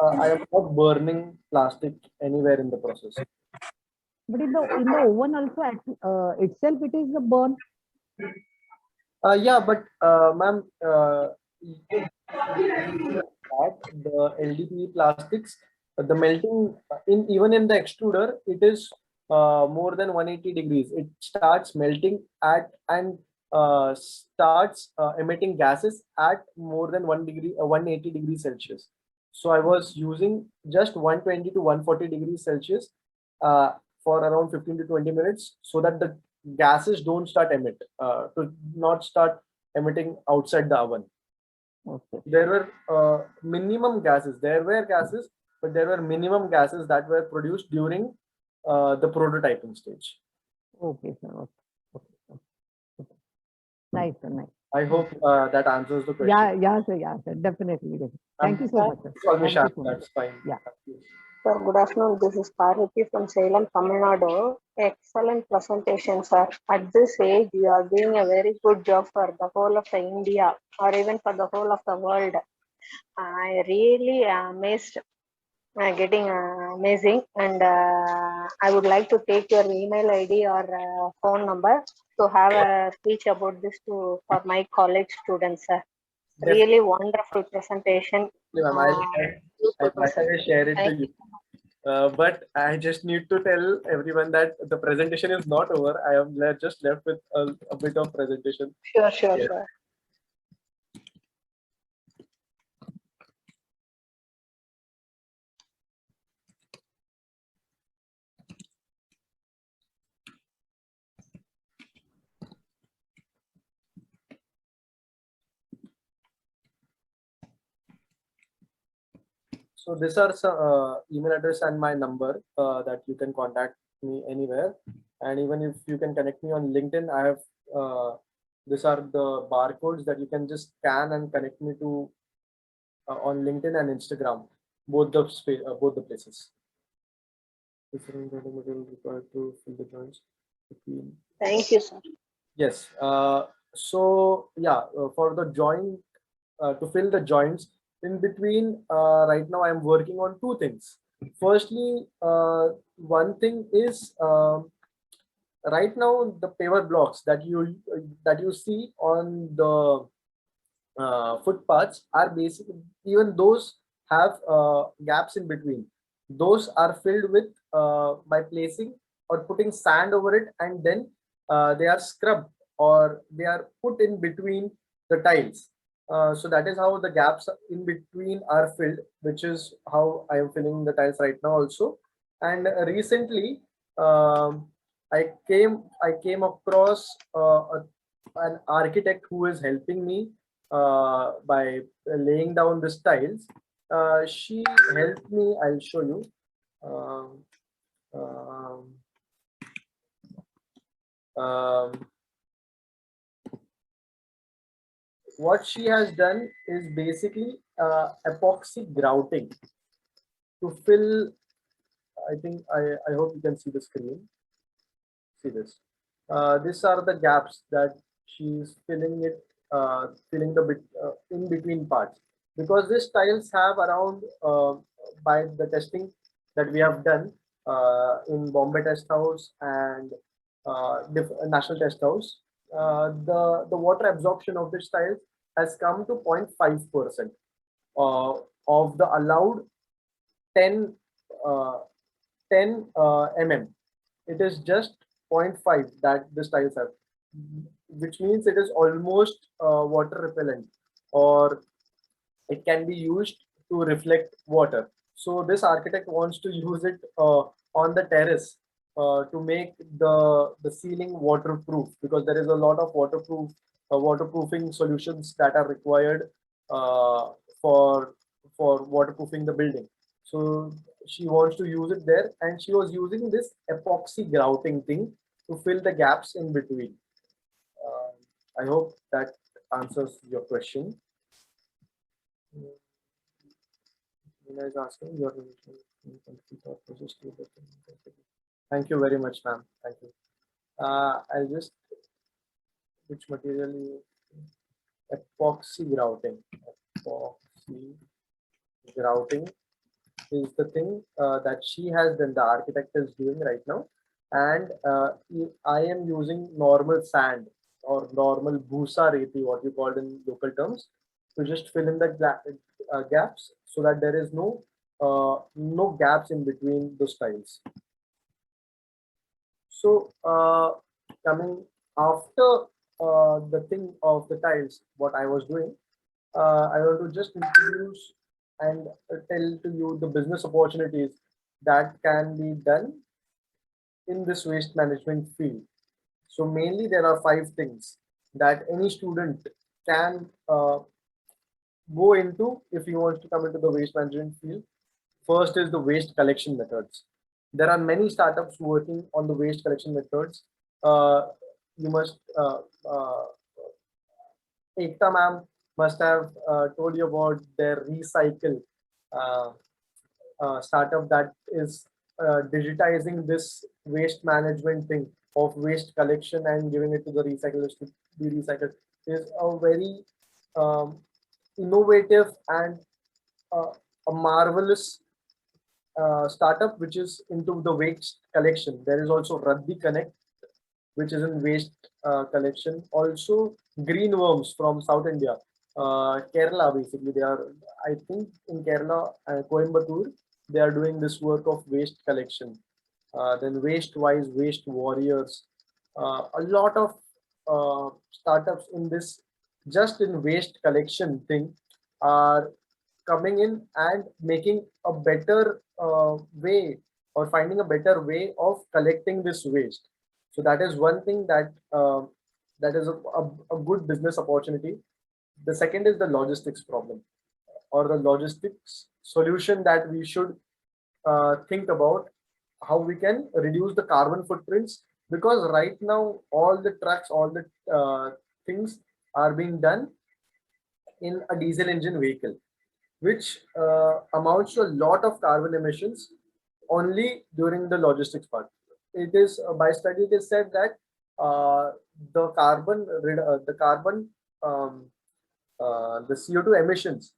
I am not burning plastic anywhere in the process. But in the oven also itself it is the burn. Yeah, but ma'am, that the LDPE plastics, the melting in even in the extruder, it is more than 180 degrees. It starts melting at and starts emitting gases at more than 180 degrees Celsius. So I was using just 120 to 140 degrees Celsius uh, for around 15 to 20 minutes, so that the gases don't start to not start emitting outside the oven. Okay. There were minimum gases. There were gases, but there were minimum gases that were produced during the prototyping stage. Okay, sir. Okay. Nice, sir. Nice. I hope that answers the question. Yeah, sir. Definitely. Thank you so much, sir. Call me Thank you Sharp. so much. That's fine. Yeah. Sir, good afternoon. This is Parvati from Salem, Tamil Nadu. Excellent presentation, sir. At this age, you are doing a very good job for the whole of the India, or even for the whole of the world. I really amazed, getting amazing, and I would like to take your email ID or phone number to have a speech about this to for my college students, sir. Really wonderful presentation. Ma'am, I'll gladly share it to you. But I just need to tell everyone that the presentation is not over. I am just left with a bit of presentation. Sure, Yes. sure. So these are some email address and my number that you can contact me anywhere. And even if you can connect me on LinkedIn, I have these are the barcodes that you can just scan and connect me to on LinkedIn and Instagram, both the places. Different material required to fill the joints between. Thank you, sir. Yes. So yeah, for the joint to fill the joints in between, right now I'm working on two things. Firstly, one thing is right now the paver blocks that you see on the footpaths are basically, even those have gaps in between. Those are filled with by placing or putting sand over it, and then they are scrubbed or they are put in between the tiles. So that is how the gaps in between are filled, which is how I am filling the tiles right now also. And recently, I came across an architect who is helping me by laying down the tiles. She helped me. I'll show you. Um, um, um, what she has done is basically epoxy grouting to fill. I hope you can see the screen. See this. These are the gaps that she's filling the bit in between parts, because these tiles have around by the testing that we have done in Bombay Test House and National Test House. The water absorption of these tiles has come to 0.5% of the allowed 10 uh, 10 mm. It is just 0.5 that the tiles have, which means it is almost water repellent, or it can be used to reflect water. So this architect wants to use it on the terrace to make the ceiling waterproof, because there is a lot of waterproofing solutions that are required uh, for waterproofing the building. So she wants to use it there, and she was using this epoxy grouting thing to fill the gaps in between. I hope that answers your question. Nina is asking your Thank you very much, ma'am. Thank you. I'll just which material you epoxy grouting. Epoxy grouting is the thing that she has done. The architect is doing right now, and I am using normal sand or normal bhusa reti, what you call in local terms, to just fill in the gaps so that there is no gaps in between those tiles. So coming after the thing of the tiles, what I was doing, I want to just introduce and tell to you the business opportunities that can be done in this waste management field. So mainly there are 5 things that any student can go into if he wants to come into the waste management field. First is the waste collection methods. There are many startups working on the waste collection methods. You must Ekta ma'am must have told you about their recycle uh, startup that is digitizing this waste management thing of waste collection and giving it to the recyclers to be recycled. Is a very innovative and a marvelous startup which is into the waste collection. There is also Raddi Connect, which is in waste collection. Also, green worms from South India, Kerala. Basically, they are. I think in Kerala, Coimbatore, they are doing this work of waste collection. Then Waste Wise, Waste Warriors, a lot of startups in this just in waste collection thing are coming in and making a better way, or finding a better way of collecting this waste. So that is one thing that is a good business opportunity. The second is the logistics problem, or the logistics solution that we should think about how we can reduce the carbon footprints, because right now all the trucks, all the things are being done in a diesel engine vehicle, which amounts to a lot of carbon emissions only during the logistics part. It is by study it is said that the carbon the CO2 emissions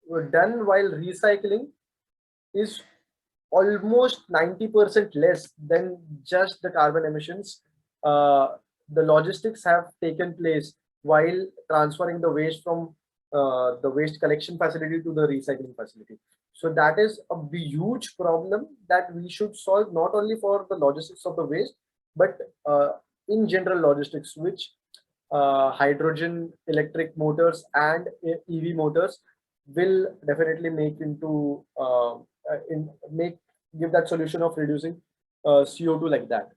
were done while recycling is almost 90% less than just the carbon emissions. The logistics have taken place while transferring the waste from the waste collection facility to the recycling facility. So that is a huge problem that we should solve, not only for the logistics of the waste, but in general logistics, which hydrogen electric motors and EV motors will definitely make into in make give that solution of reducing CO2 like that.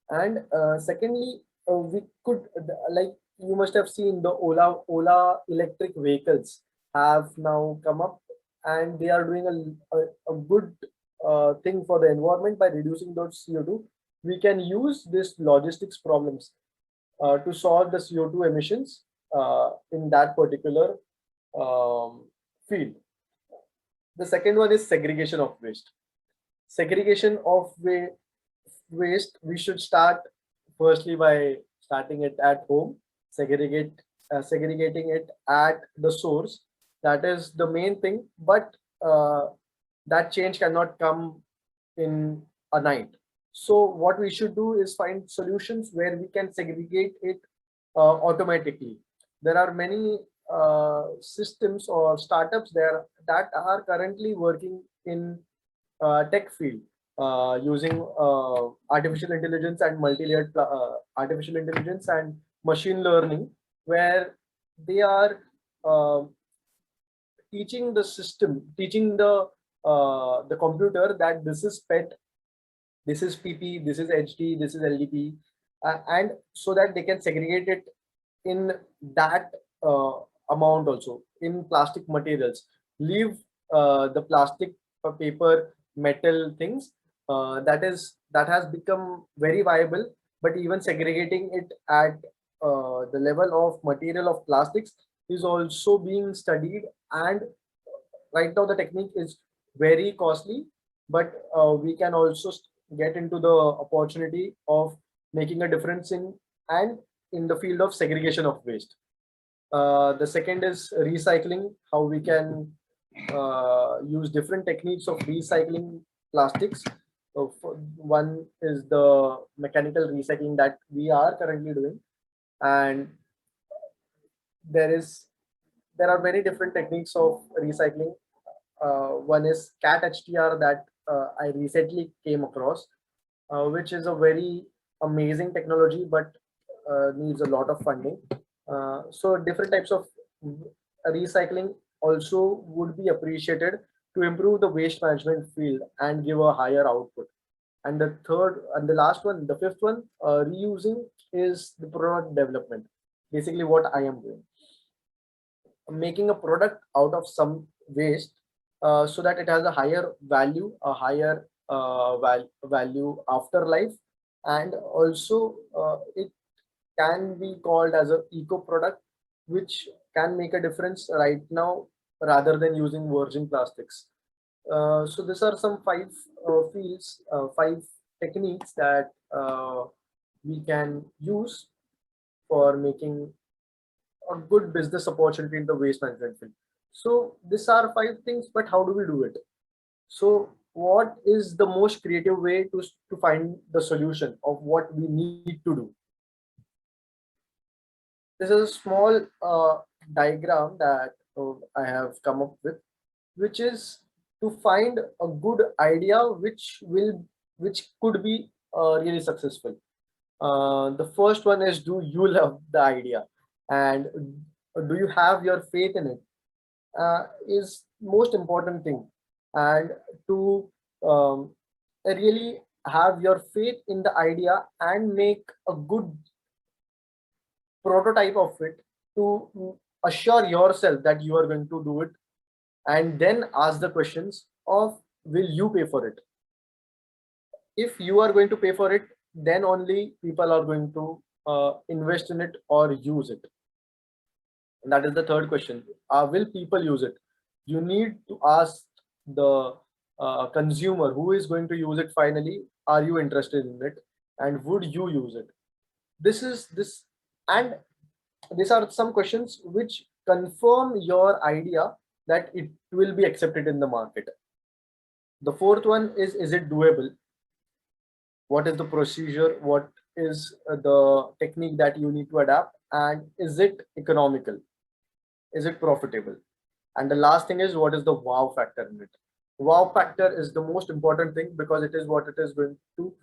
And secondly, we could like you must have seen the Ola electric vehicles have now come up, and they are doing a good thing for the environment by reducing those CO2. We can use this logistics problems to solve the CO2 emissions in that particular field. The second one is segregation of waste. Segregation of waste, we should start firstly by starting it at home, segregating it at the source. That is the main thing, but that change cannot come in a night. So what we should do is find solutions where we can segregate it automatically. There are many systems or startups there that are currently working in tech field using artificial intelligence and multi-layered artificial intelligence and machine learning, where they are uh, teaching the computer that this is PET, this is PP, this is HD, this is LDP, and so that they can segregate it in that uh, amount also in plastic materials. Leave the plastic, paper, metal things. That has become very viable, but even segregating it at the level of material of plastics is also being studied, and right now the technique is very costly, but we can also get into the opportunity of making a difference in and in the field of segregation of waste. The second is recycling, how we can use different techniques of recycling plastics. So one is the mechanical recycling that we are currently doing, and there are many different techniques of recycling. One is cat HTR that I recently came across, which is a very amazing technology, but needs a lot of funding. So different types of recycling also would be appreciated to improve the waste management field and give a higher output. And the third and the last one, the fifth one, reusing is the product development. Basically, what I am doing, making a product out of some waste so that it has a higher value, a higher value afterlife, and also it can be called as a eco product, which can make a difference right now rather than using virgin plastics. So these are some five techniques that we can use for making a good business opportunity in the waste management field. So these are five things, but how do we do it? So what is the most creative way to find the solution of what we need to do? This is a small diagram that I have come up with, which is to find a good idea which could be really successful. The first one is, do you love the idea, and do you have your faith in it? Is most important thing, and to really have your faith in the idea and make a good prototype of it to assure yourself that you are going to do it, and then ask the questions of, will you pay for it? If you are going to pay for it, then only people are going to invest in it or use it. And that is the third question. Will people use it? You need to ask the consumer who is going to use it finally, are you interested in it, and would you use it? And these are some questions which confirm your idea that it will be accepted in the market. The fourth one is it doable? What is the procedure? What is the technique that you need to adapt? And is it economical? Is it profitable? And the last thing is, what is the wow factor in it? Wow factor is the most important thing because it is what it is going to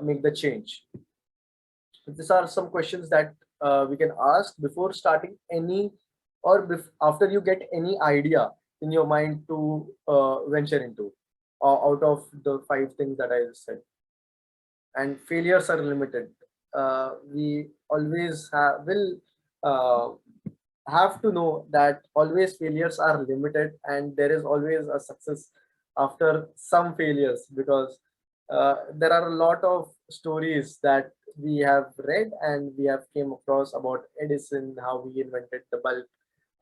make the change. So these are some questions that we can ask before starting any, or after you get any idea in your mind to venture into. out of the 5 things that I said. And failures are limited. We always will uh, have to know that always failures are limited, and there is always a success after some failures, because there are a lot of stories that we have read and we have came across about Edison, how he invented the bulb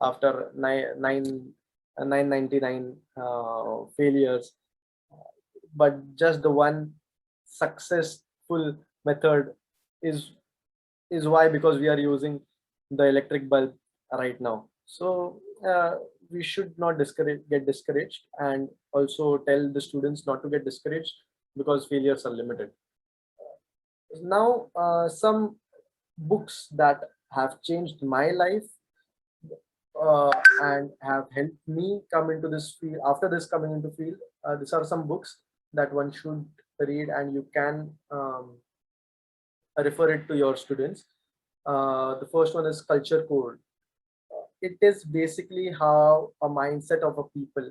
after 999 failures, but just the one successful method is why, because we are using the electric bulb right now. So we should not get discouraged, and also tell the students not to get discouraged, because failures are limited. Now some books that have changed my life and have helped me come into this field. After this coming into field, these are some books that one should read, and you can refer it to your students. The first one is Culture Code. It is basically how a mindset of a people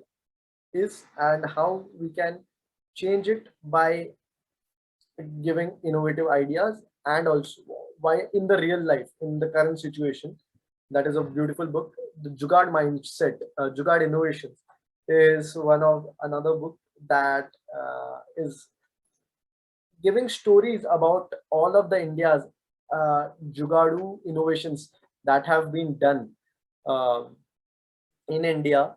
is, and how we can change it by giving innovative ideas, and also why in the real life, in the current situation. That is a beautiful book. The Jugaad Mindset, Jugaad Innovations is one of another book that is giving stories about all of the India's Jugadu innovations that have been done uh, in India.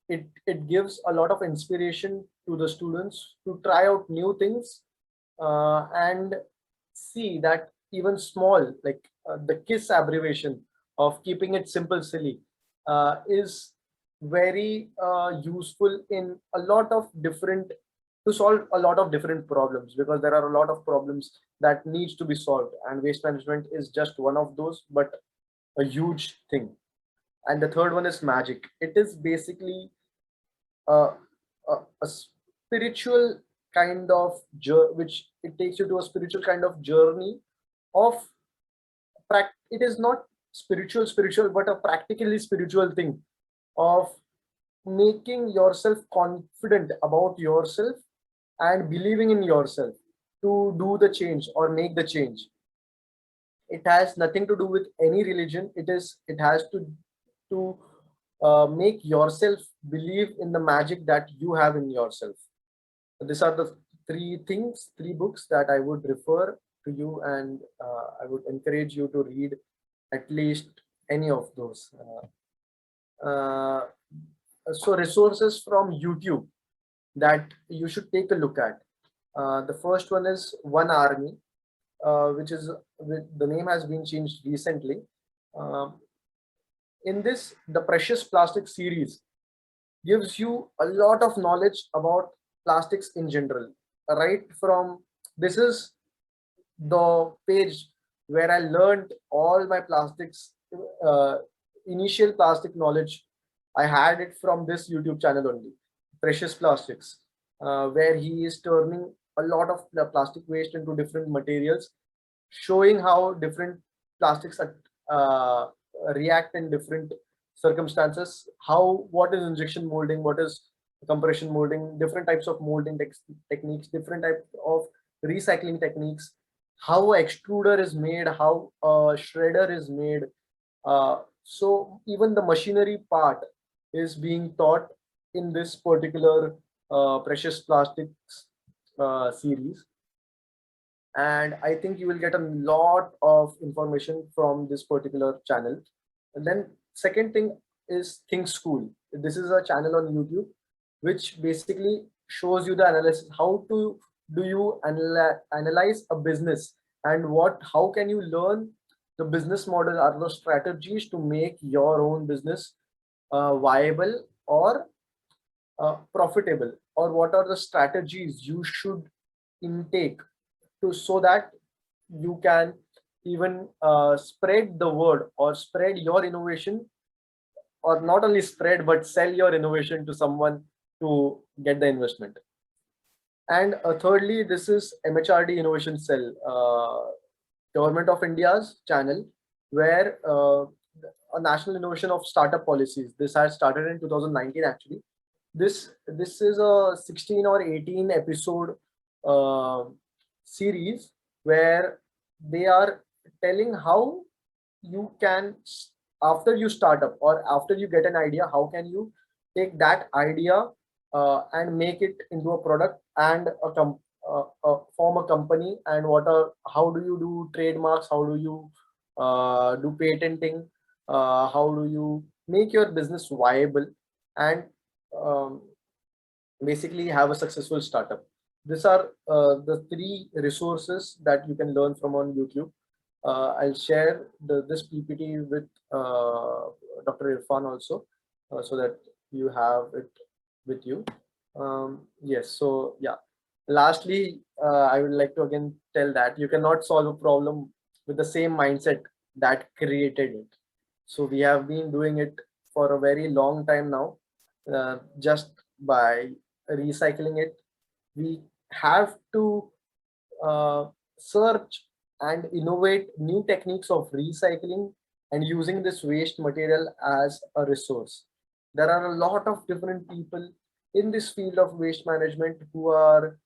It gives a lot of inspiration to the students to try out new things, and see that even small, like the KISS abbreviation of keeping it simple, silly, is very useful in a lot of different, to solve a lot of different problems, because there are a lot of problems that needs to be solved, and waste management is just one of those, but a huge thing. And the third one is Magic. It is basically a, a spiritual kind of which it takes you to a spiritual kind of journey of it is not spiritual, but a practically spiritual thing of making yourself confident about yourself and believing in yourself to do the change or make the change. It has nothing to do with any religion. It has to make yourself believe in the magic that you have in yourself. These are the three books that I would refer to you, and I would encourage you to read at least any of those. So resources from YouTube that you should take a look at. The first one is One Army, which is the name has been changed recently. In this, the Precious Plastic series gives you a lot of knowledge about plastics in general. Right from this is the page where I learned all my plastics, initial plastic knowledge. I had it from this YouTube channel only, Precious Plastics, where he is turning a lot of the plastic waste into different materials, showing how different plastics are, react in different circumstances, how what is injection molding, what is compression molding, different types of molding techniques, different types of recycling techniques, how a extruder is made, how a shredder is made. So even the machinery part is being taught in this particular Precious Plastics series, and I think you will get a lot of information from this particular channel. And then second thing is Think School. This is a channel on YouTube which basically shows you the analysis, how to do you analyze a business, and how can you learn the business model, are the strategies to make your own business viable or profitable, or what are the strategies you should intake to, so that you can even spread the word or spread your innovation, or not only spread but sell your innovation to someone to get the investment. And thirdly, this is MHRD Innovation Cell, Government of India's channel, where a national innovation of startup policies. This has started in 2019 actually, this is a 16 or 18 episode uh, series where they are telling how you can, after you start up or after you get an idea, how can you take that idea and make it into a product and form a company, and how do you do trademarks, how do you do patenting, how do you make your business viable, and um, basically have a successful startup. These are the three resources that you can learn from on YouTube. I'll share this PPT with Dr. Irfan also, so that you have it with you. Yes, so yeah. Lastly, I would like to again tell that you cannot solve a problem with the same mindset that created it. So we have been doing it for a very long time now, just by recycling it. We have to search and innovate new techniques of recycling and using this waste material as a resource. There are a lot of different people in this field of waste management who are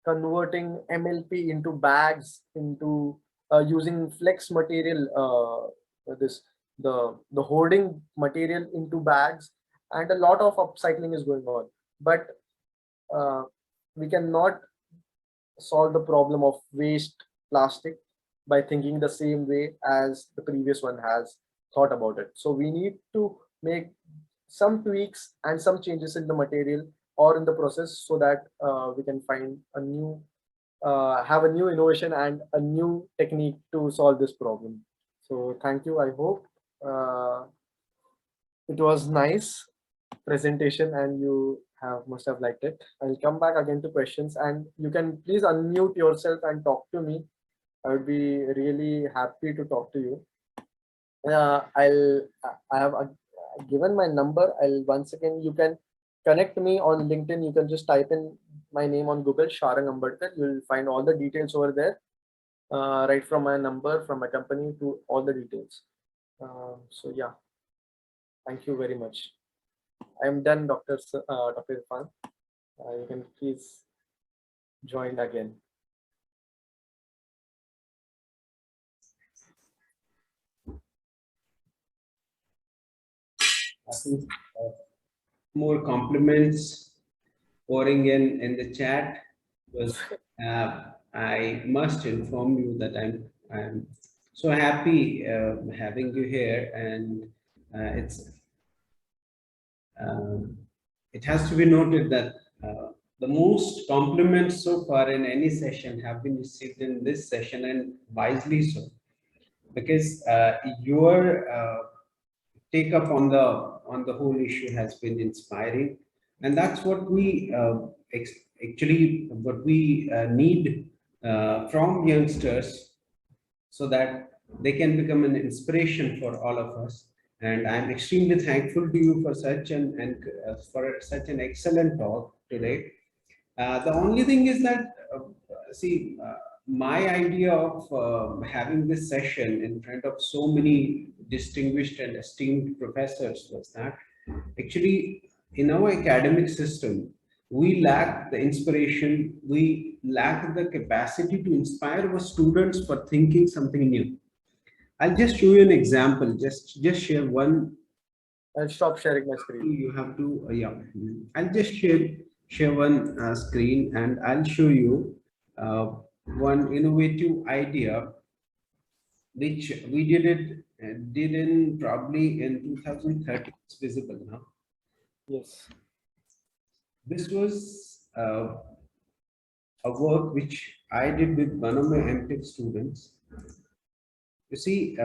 converting MLP into bags, into using flex material, this the hoarding material into bags, and a lot of upcycling is going on. But uh, we cannot solve the problem of waste plastic by thinking the same way as the previous one has thought about it. So we need to make some tweaks and some changes in the material or in the process, so that we can find a new have a new innovation and a new technique to solve this problem. So thank you. I hope it was nice presentation and you have must have liked it. I'll come back again to questions, and you can please unmute yourself and talk to me. I would be really happy to talk to you. I have given my number. I'll once again, you can connect me on LinkedIn. You can just type in my name on Google, Sharang Ambadkar. You'll find all the details over there, right from my number, from my company to all the details. So yeah, thank you very much. I'm done, Dr. Irfan. You can please join again. I think more compliments pouring in the chat, because I must inform you that I'm so happy having you here, and it's it has to be noted that the most compliments so far in any session have been received in this session, and wisely so, because your take up on the whole issue has been inspiring, and that's what we actually what we need from youngsters, so that they can become an inspiration for all of us. And I'm extremely thankful to you for such for such an excellent talk today. The only thing is that, see, my idea of having this session in front of so many distinguished and esteemed professors was that actually in our academic system, we lack the inspiration, we lack the capacity to inspire our students for thinking something new. I'll just show you an example, just share one. I'll stop sharing my screen. You have to, yeah. I'll just share one screen, and I'll show you one innovative idea which we did in probably in 2030. It's visible now. Yes. This was a work which I did with one of my MTech students. You see,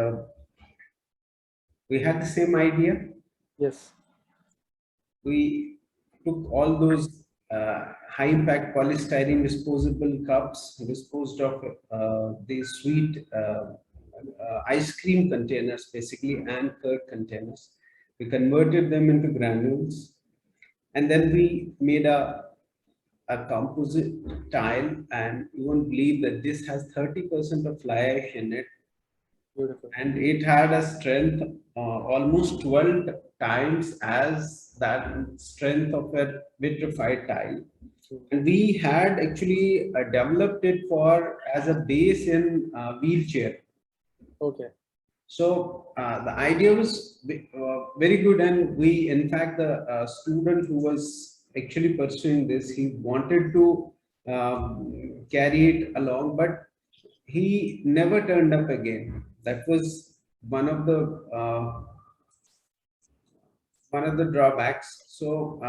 we had the same idea. Yes. We took all those high impact polystyrene disposable cups, disposed of these sweet ice cream containers, basically, and curd containers. We converted them into granules, and then we made a composite tile, and you won't believe that this has 30% of fly ash in it. Beautiful. And it had a strength almost 12 times as that strength of a vitrified tile. And we had actually developed it for as a base in wheelchair. Okay. So the idea was very good, and we, in fact, the student who was actually pursuing this, he wanted to carry it along, but he never turned up again. That was one of the uh, one of the drawbacks. So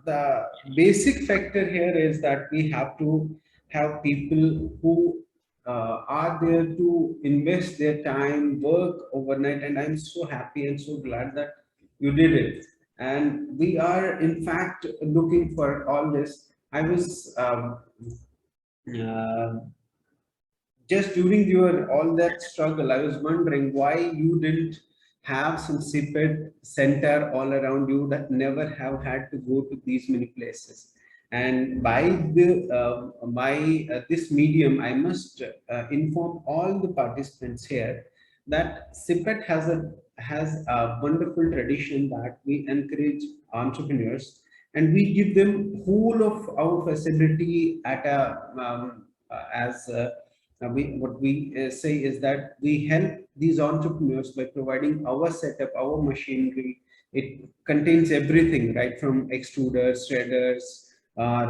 the basic factor here is that we have to have people who are there to invest their time, work overnight, and I'm so happy and so glad that you did it. And we are, in fact, looking for all this. I was uh, just during your all that struggle, I was wondering why you didn't have some CPET center all around you that never have had to go to these many places. And by this medium, I must inform all the participants here that CPET has a wonderful tradition that we encourage entrepreneurs, and we give them whole of our facility at a as what we say is that we help these entrepreneurs by providing our setup, our machinery. It contains everything, right from extruders, shredders, or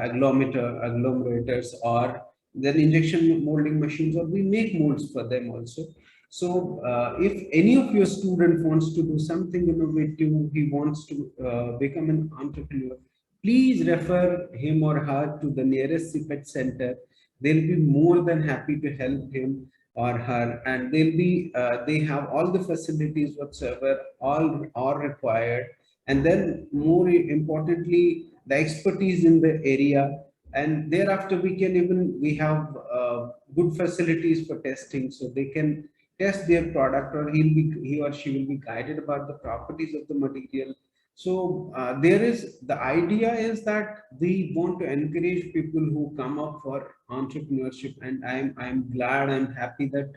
agglomerators, or then injection molding machines, or we make molds for them also. So if any of your student wants to do something innovative, he wants to become an entrepreneur, please refer him or her to the nearest CPET center. They'll be more than happy to help him or her, and they have all the facilities whatsoever all are required, and then more importantly the expertise in the area. And thereafter we have good facilities for testing, so they can test their product, or he or she will be guided about the properties of the material. So there is the idea is that we want to encourage people who come up for entrepreneurship, and I'm glad, I'm happy that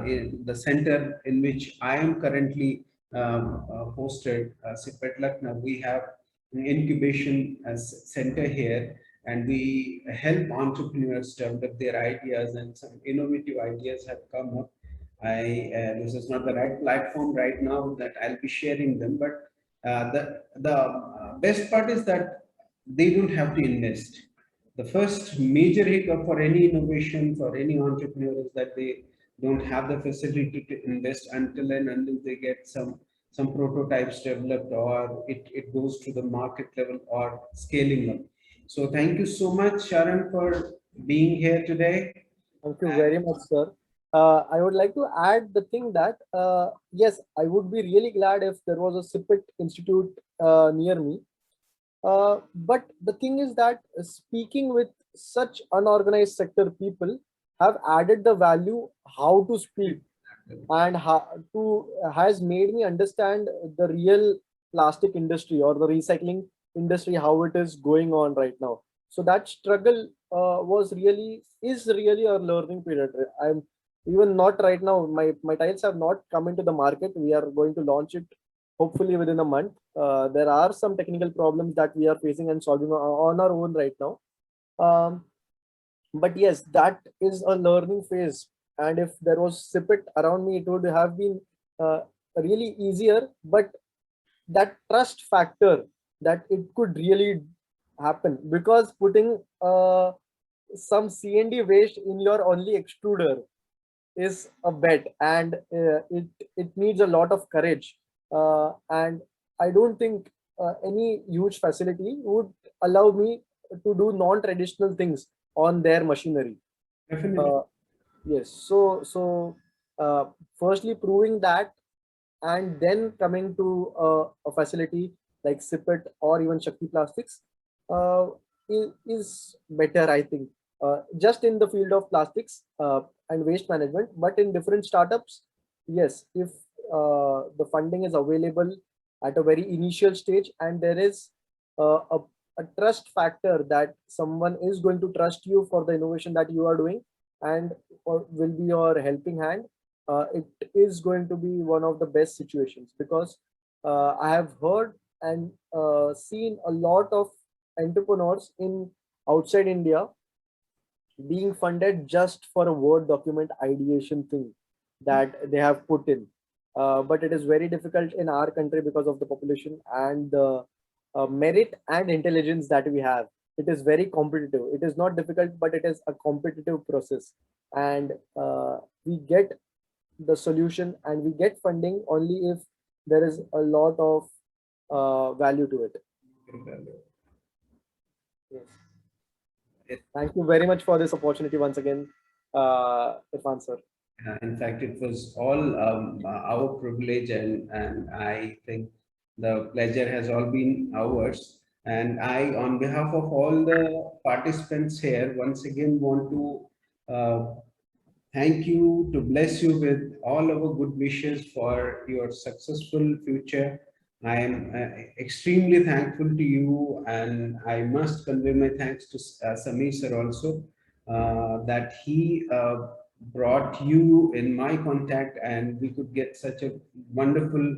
in the center in which I am currently hosted, CPET Lucknow, we have an incubation center here, and we help entrepreneurs develop their ideas, and some innovative ideas have come up. This is not the right platform right now that I'll be sharing them, but the best part is that they don't have to invest. The first major hiccup for any innovation, for any entrepreneur, is that they don't have the facility to invest until they get some prototypes developed, or it goes to the market level or scaling up. So thank you so much, Sharon, for being here today. Thank you very much, sir. I would like to add the thing that yes, I would be really glad if there was a CPIT institute near me. But the thing is that speaking with such unorganized sector people have added the value how to speak, and how to has made me understand the real plastic industry or the recycling industry, how it is going on right now. So that struggle is really a learning period. I'm even not right now, my tiles have not come into the market. We are going to launch it hopefully within a month. There are some technical problems that we are facing and solving on our own right now. But yes, that is a learning phase, and if there was CPIT around me, it would have been really easier. But that trust factor, that it could really happen, because putting some CND waste in your only extruder is a bet, and it needs a lot of courage, and I don't think any huge facility would allow me to do non-traditional things on their machinery. Definitely. Yes, so firstly proving that, and then coming to a facility like CPIT or even Shakti Plastics uh, is better, I think. Just in the field of plastics and waste management, but in different startups, yes, if the funding is available at a very initial stage, and there is a trust factor that someone is going to trust you for the innovation that you are doing, and will be your helping hand, it is going to be one of the best situations, because I have heard and seen a lot of entrepreneurs in outside India being funded just for a Word document ideation thing that they have put in. But it is very difficult in our country because of the population and the merit and intelligence that we have. It is very competitive. It is not difficult, but it is a competitive process. And we get the solution and we get funding only if there is a lot of value to it. Yes. Thank you very much for this opportunity once again, Irfan sir. In fact, it was all our privilege, and I think the pleasure has all been ours. And I, on behalf of all the participants here, once again want to thank you, to bless you with all our good wishes for your successful future. I am extremely thankful to you, and I must convey my thanks to Samir sir also, that he brought you in my contact, and we could get such a wonderful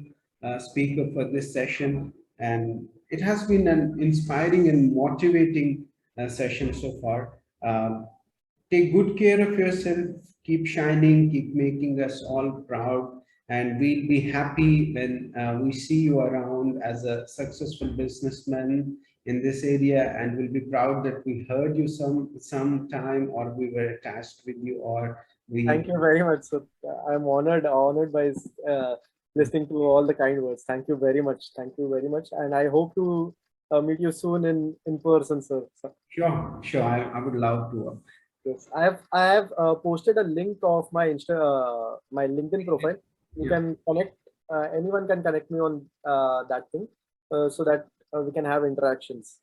speaker for this session. And it has been an inspiring and motivating session so far. Take good care of yourself, keep shining, keep making us all proud, and we'll be happy when we see you around as a successful businessman in this area, and we'll be proud that we heard you some time, or we were attached with you, or we. Thank you very much, sir. I'm honored by listening to all the kind words. Thank you very much. Thank you very much, and I hope to meet you soon in person, sir. Sure. I would love to. Yes, I have posted a link of my my LinkedIn profile. You can connect. Anyone can connect me on that thing, so that we can have interactions.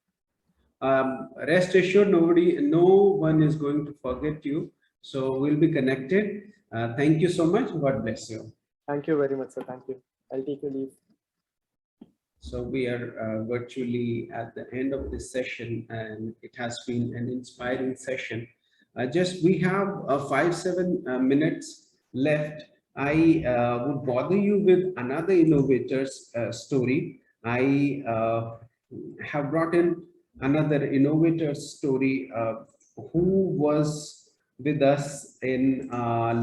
Rest assured, no one is going to forget you. So we'll be connected. Thank you so much. God bless you. Thank you very much, sir. Thank you. I'll take your leave. So we are virtually at the end of this session, and it has been an inspiring session. We have 5-7 minutes left. I would bother you with another innovator's story. I have brought in another innovator's story who was with us in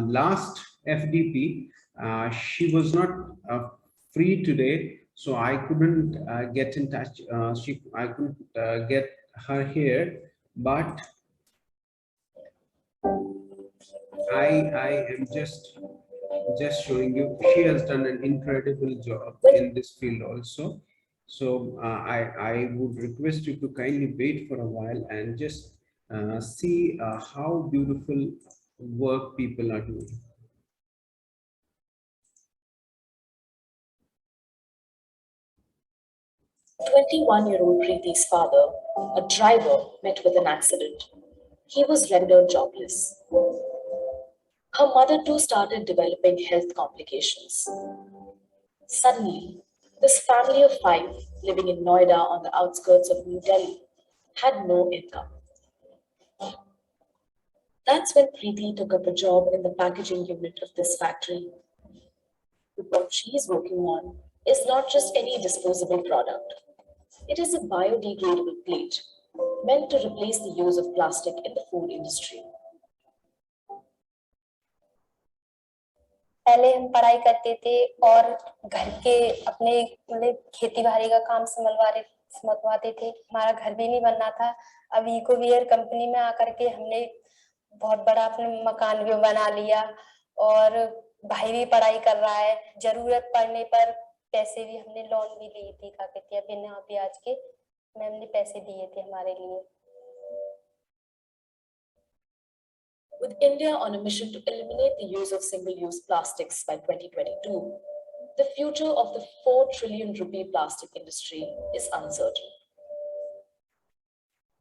last FDP. She was not free today, so I couldn't get in touch. I couldn't get her here, but I am just showing you. She has done an incredible job in this field also. So I would request you to kindly wait for a while and just see how beautiful work people are doing. 21-year-old Preeti's father, a driver, met with an accident. He was rendered jobless. Her mother too started developing health complications. Suddenly, this family of 5 living in Noida on the outskirts of New Delhi had no income. That's when Preeti took up a job in the packaging unit of this factory. What she's working on is not just any disposable product. It is a biodegradable plate meant to replace the use of plastic in the food industry. पहले हम पढ़ाई करते थे और घर के अपने मतलब खेती बाड़ी का काम संभलवाते थे. हमारा घर भी नहीं बनना था. अब इकोवेयर कंपनी में आकर के हमने बहुत बड़ा अपने मकान भी बना लिया और भाई भी पढ़ाई कर रहा है. जरूरत पड़ने पर पैसे भी हमने लोन भी लिए थे. क्या कहते हैं बिना ब्याज के मैम ने पैसे दिए थे हमारे लिए. With India on a mission to eliminate the use of single-use plastics by 2022, the future of the 4 trillion rupee plastic industry is uncertain.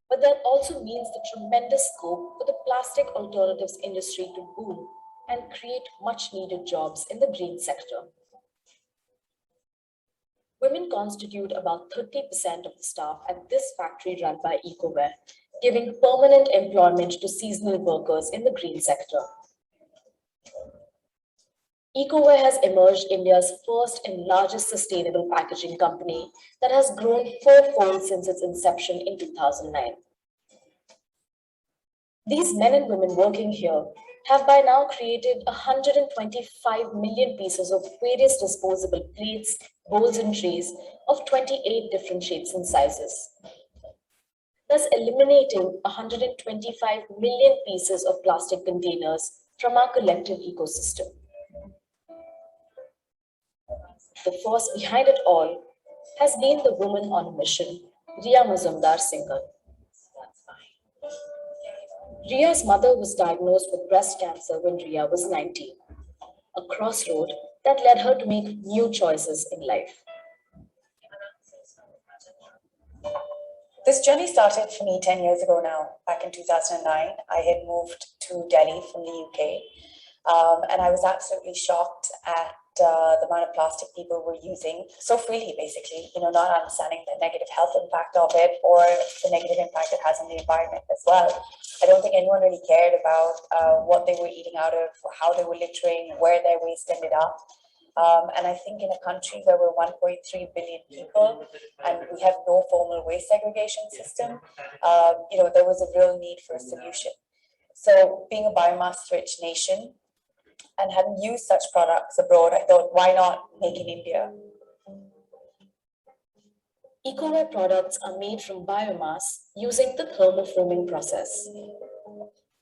But that also means the tremendous scope for the plastic alternatives industry to boom and create much-needed jobs in the green sector. Women constitute about 30% of the staff at this factory run by Ecoware, giving permanent employment to seasonal workers in the green sector. Ecoware has emerged India's first and largest sustainable packaging company that has grown fourfold since its inception in 2009. These men and women working here have by now created 125 million pieces of various disposable plates, bowls, and trays of 28 different shapes and sizes, thus eliminating 125 million pieces of plastic containers from our collective ecosystem. The force behind it all has been the woman on a mission, Ria Mazumdar Singhal. Ria's mother was diagnosed with breast cancer when Ria was 19, a crossroad that led her to make new choices in life. This journey started for me 10 years ago now. Back in 2009, I had moved to Delhi from the UK, and I was absolutely shocked at the amount of plastic people were using so freely, basically, not understanding the negative health impact of it or the negative impact it has on the environment as well. I don't think anyone really cared about what they were eating out of, how they were littering, where their waste ended up. And I think in a country where we're 1.3 billion people and we have no formal waste segregation system, there was a real need for a solution. So being a biomass-rich nation and having used such products abroad, I thought, why not make in India? Ecoware products are made from biomass using the thermoforming process.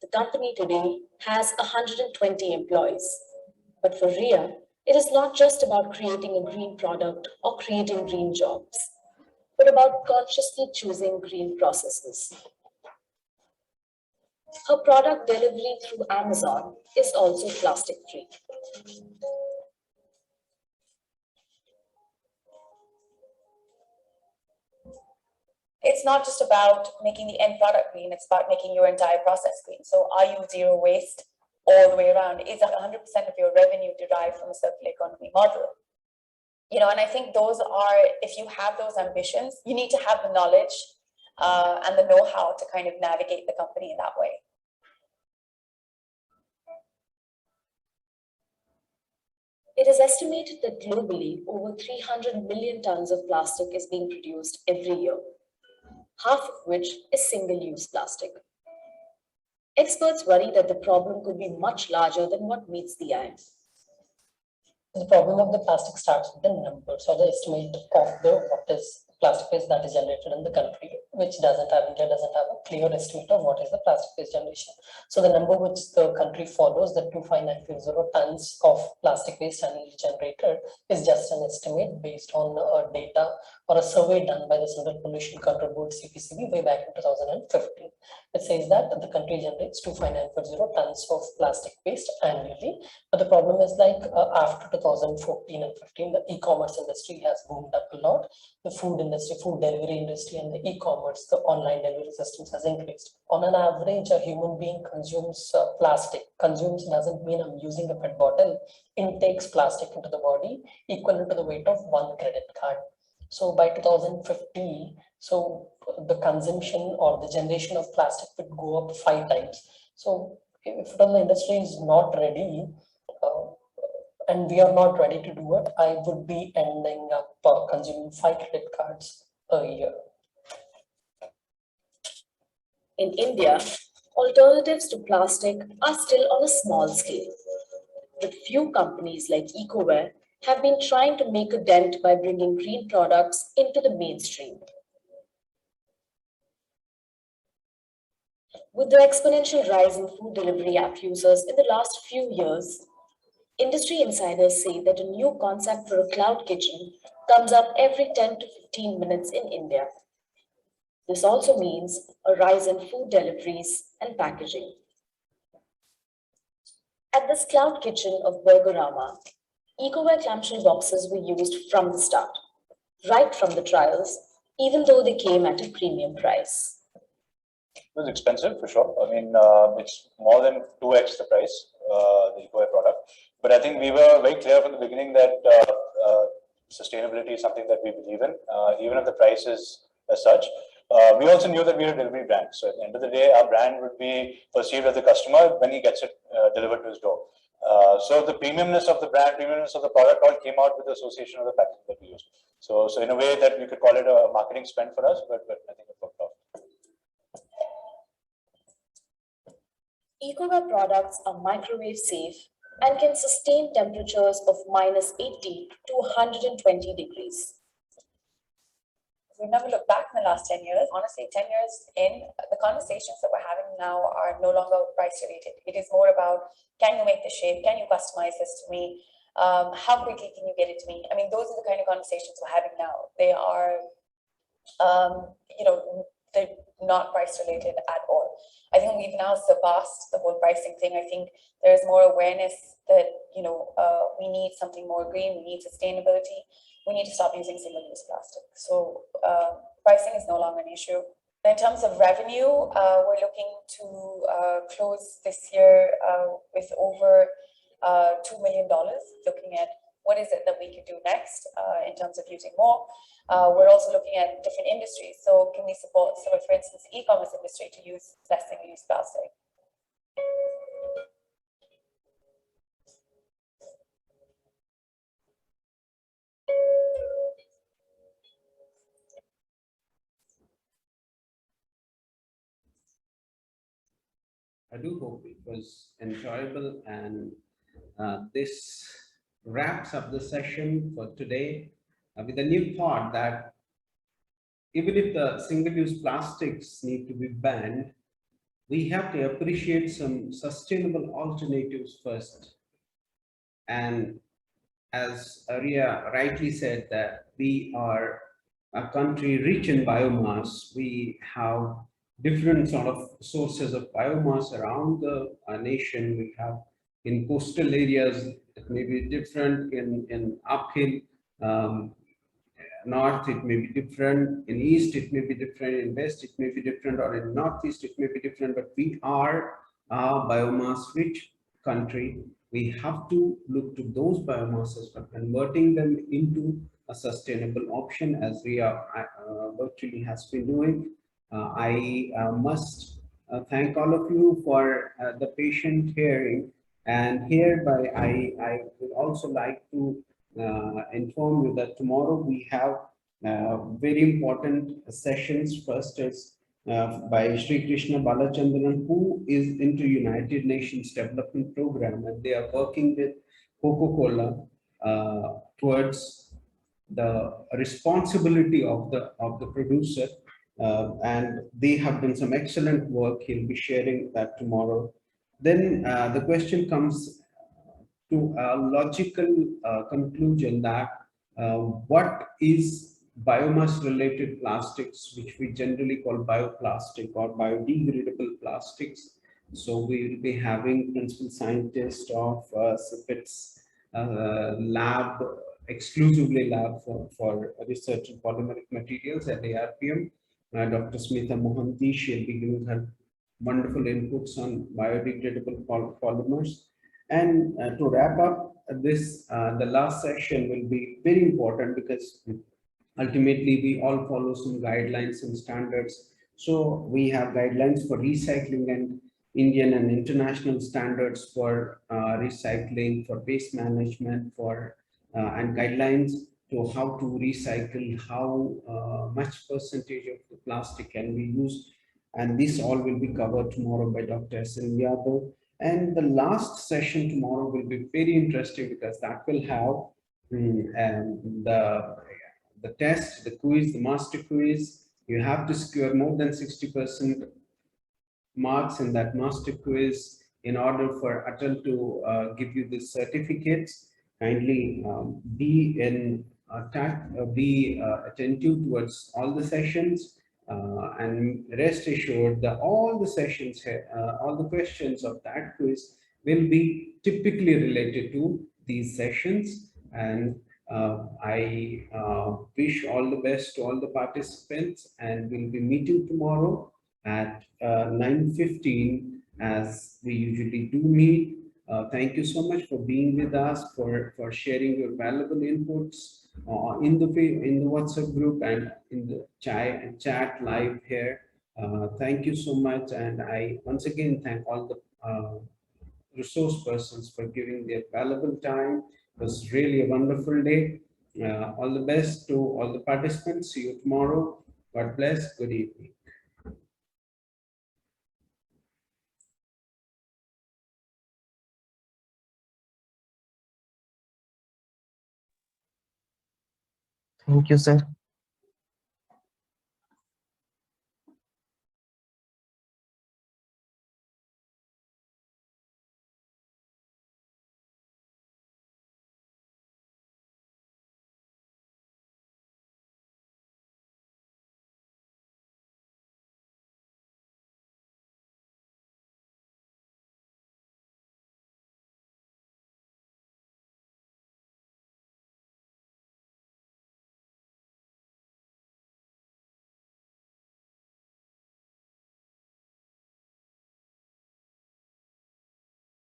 The company today has 120 employees, but for Ria, it is not just about creating a green product or creating green jobs, but about consciously choosing green processes. Her product delivery through Amazon is also plastic-free. It's not just about making the end product green, it's about making your entire process green. So are you zero waste all the way around? Is 100% of your revenue derived from a circular economy model? And I think those are, if you have those ambitions, you need to have the knowledge and the know-how to kind of navigate the company in that way. It is estimated that globally, over 300 million tons of plastic is being produced every year, half of which is single-use plastic. Experts worry that the problem could be much larger than what meets the eye. The problem of the plastic starts with the numbers or the estimate of what is plastic waste that is generated in the country, which India doesn't have a clear estimate of what is the plastic waste generation. So the number which the country follows, the 25950 tons of plastic waste annually generated, is just an estimate based on data or a survey done by the Central Pollution Control Board (CPCB) way back in 2015. It says that the country generates 25940 tons of plastic waste annually. But the problem is after 2014 and 15, the e-commerce industry has boomed up a lot. The food industry, food delivery industry, and the e-commerce, the online delivery systems has increased. On an average, a human being consumes plastic. Consumes doesn't mean I'm using a PET bottle. Intakes plastic into the body equivalent to the weight of one credit card. So by 2050, so the consumption or the generation of plastic would go up 5 times. So if the industry is not ready, and we are not ready to do it, I would be ending up consuming 5 credit cards a year. In India, alternatives to plastic are still on a small scale, but few companies like Ecoware have been trying to make a dent by bringing green products into the mainstream. With the exponential rise in food delivery app users in the last few years, industry insiders say that a new concept for a cloud kitchen comes up every 10 to 15 minutes in India. This also means a rise in food deliveries and packaging. At this cloud kitchen of Burgerama, Ecoware clamshell boxes were used from the start, right from the trials, even though they came at a premium price. It was expensive for sure. I mean, it's more than 2x the price, the Ecoware product. But I think we were very clear from the beginning that sustainability is something that we believe in, even if the price is as such. We also knew that we were a delivery brand. So at the end of the day, our brand would be perceived as the customer when he gets it delivered to his door. So the premiumness of the brand, premiumness of the product all came out with the association of the packaging that we used. So in a way that we could call it a marketing spend for us, but I think it worked out. EcoWare products are microwave safe and can sustain temperatures of -80 to 120 degrees. We've never looked back in the last 10 years. Honestly, 10 years in, the conversations that we're having now are no longer price related. It is more about, can you make the shape? Can you customize this to me? How quickly can you get it to me? I mean, those are the kind of conversations we're having now. They are, they're not price related at all. I think we've now surpassed the whole pricing thing. I think there's more awareness that, we need something more green, we need sustainability. We need to stop using single-use plastic. So pricing is no longer an issue. In terms of revenue, we're looking to close this year with over $2 million, looking at what is it that we could do next in terms of using more. We're also looking at different industries. So can we support, for instance, the e-commerce industry to use less single-use plastic? I do hope it was enjoyable, and this wraps up the session for today with a new thought that even if the single-use plastics need to be banned, we have to appreciate some sustainable alternatives first. And as Arya rightly said, that we are a country rich in biomass. We have different sort of sources of biomass around the nation. We have in coastal areas, it may be different, in uphill north it may be different, in east it may be different, in west it may be different, or in northeast it may be different, but we are a biomass rich country. We have to look to those biomasses for converting them into a sustainable option, as we are virtually has been doing. I must thank all of you for the patient hearing, and hereby I would also like to inform you that tomorrow we have very important sessions. First is by Sri Krishna Balachandran, who is into United Nations Development Program, and they are working with Coca-Cola towards the responsibility of the producer, and they have done some excellent work. He'll be sharing that tomorrow. Then the question comes to a logical conclusion that what is biomass related plastics, which we generally call bioplastic or biodegradable plastics. So we will be having principal scientist of CIPIT's lab, exclusively lab for research in polymeric materials at ARPM. Dr. Smita Mohanty, she'll be giving her wonderful inputs on biodegradable polymers. And to wrap up this, the last section will be very important, because ultimately we all follow some guidelines and standards. So we have guidelines for recycling and Indian and international standards for recycling, for waste management, for and guidelines to how to recycle, how much percentage of the plastic can be used. And this all will be covered tomorrow by Dr. S.N. Yadav. And the last session tomorrow will be very interesting, because that will have the test, the quiz, the master quiz. You have to score more than 60% marks in that master quiz in order for Atal to give you the certificates. Kindly be attentive towards all the sessions. And rest assured that all the sessions here, all the questions of that quiz will be typically related to these sessions. And I wish all the best to all the participants, and we'll be meeting tomorrow at 9:15 as we usually do meet. Thank you so much for being with us, for sharing your valuable inputs in the WhatsApp group and in the chat live here. Thank you so much, and I once again thank all the resource persons for giving their valuable time. It was really a wonderful day. All the best to all the participants. See you tomorrow. God bless. Good evening. Thank you, sir.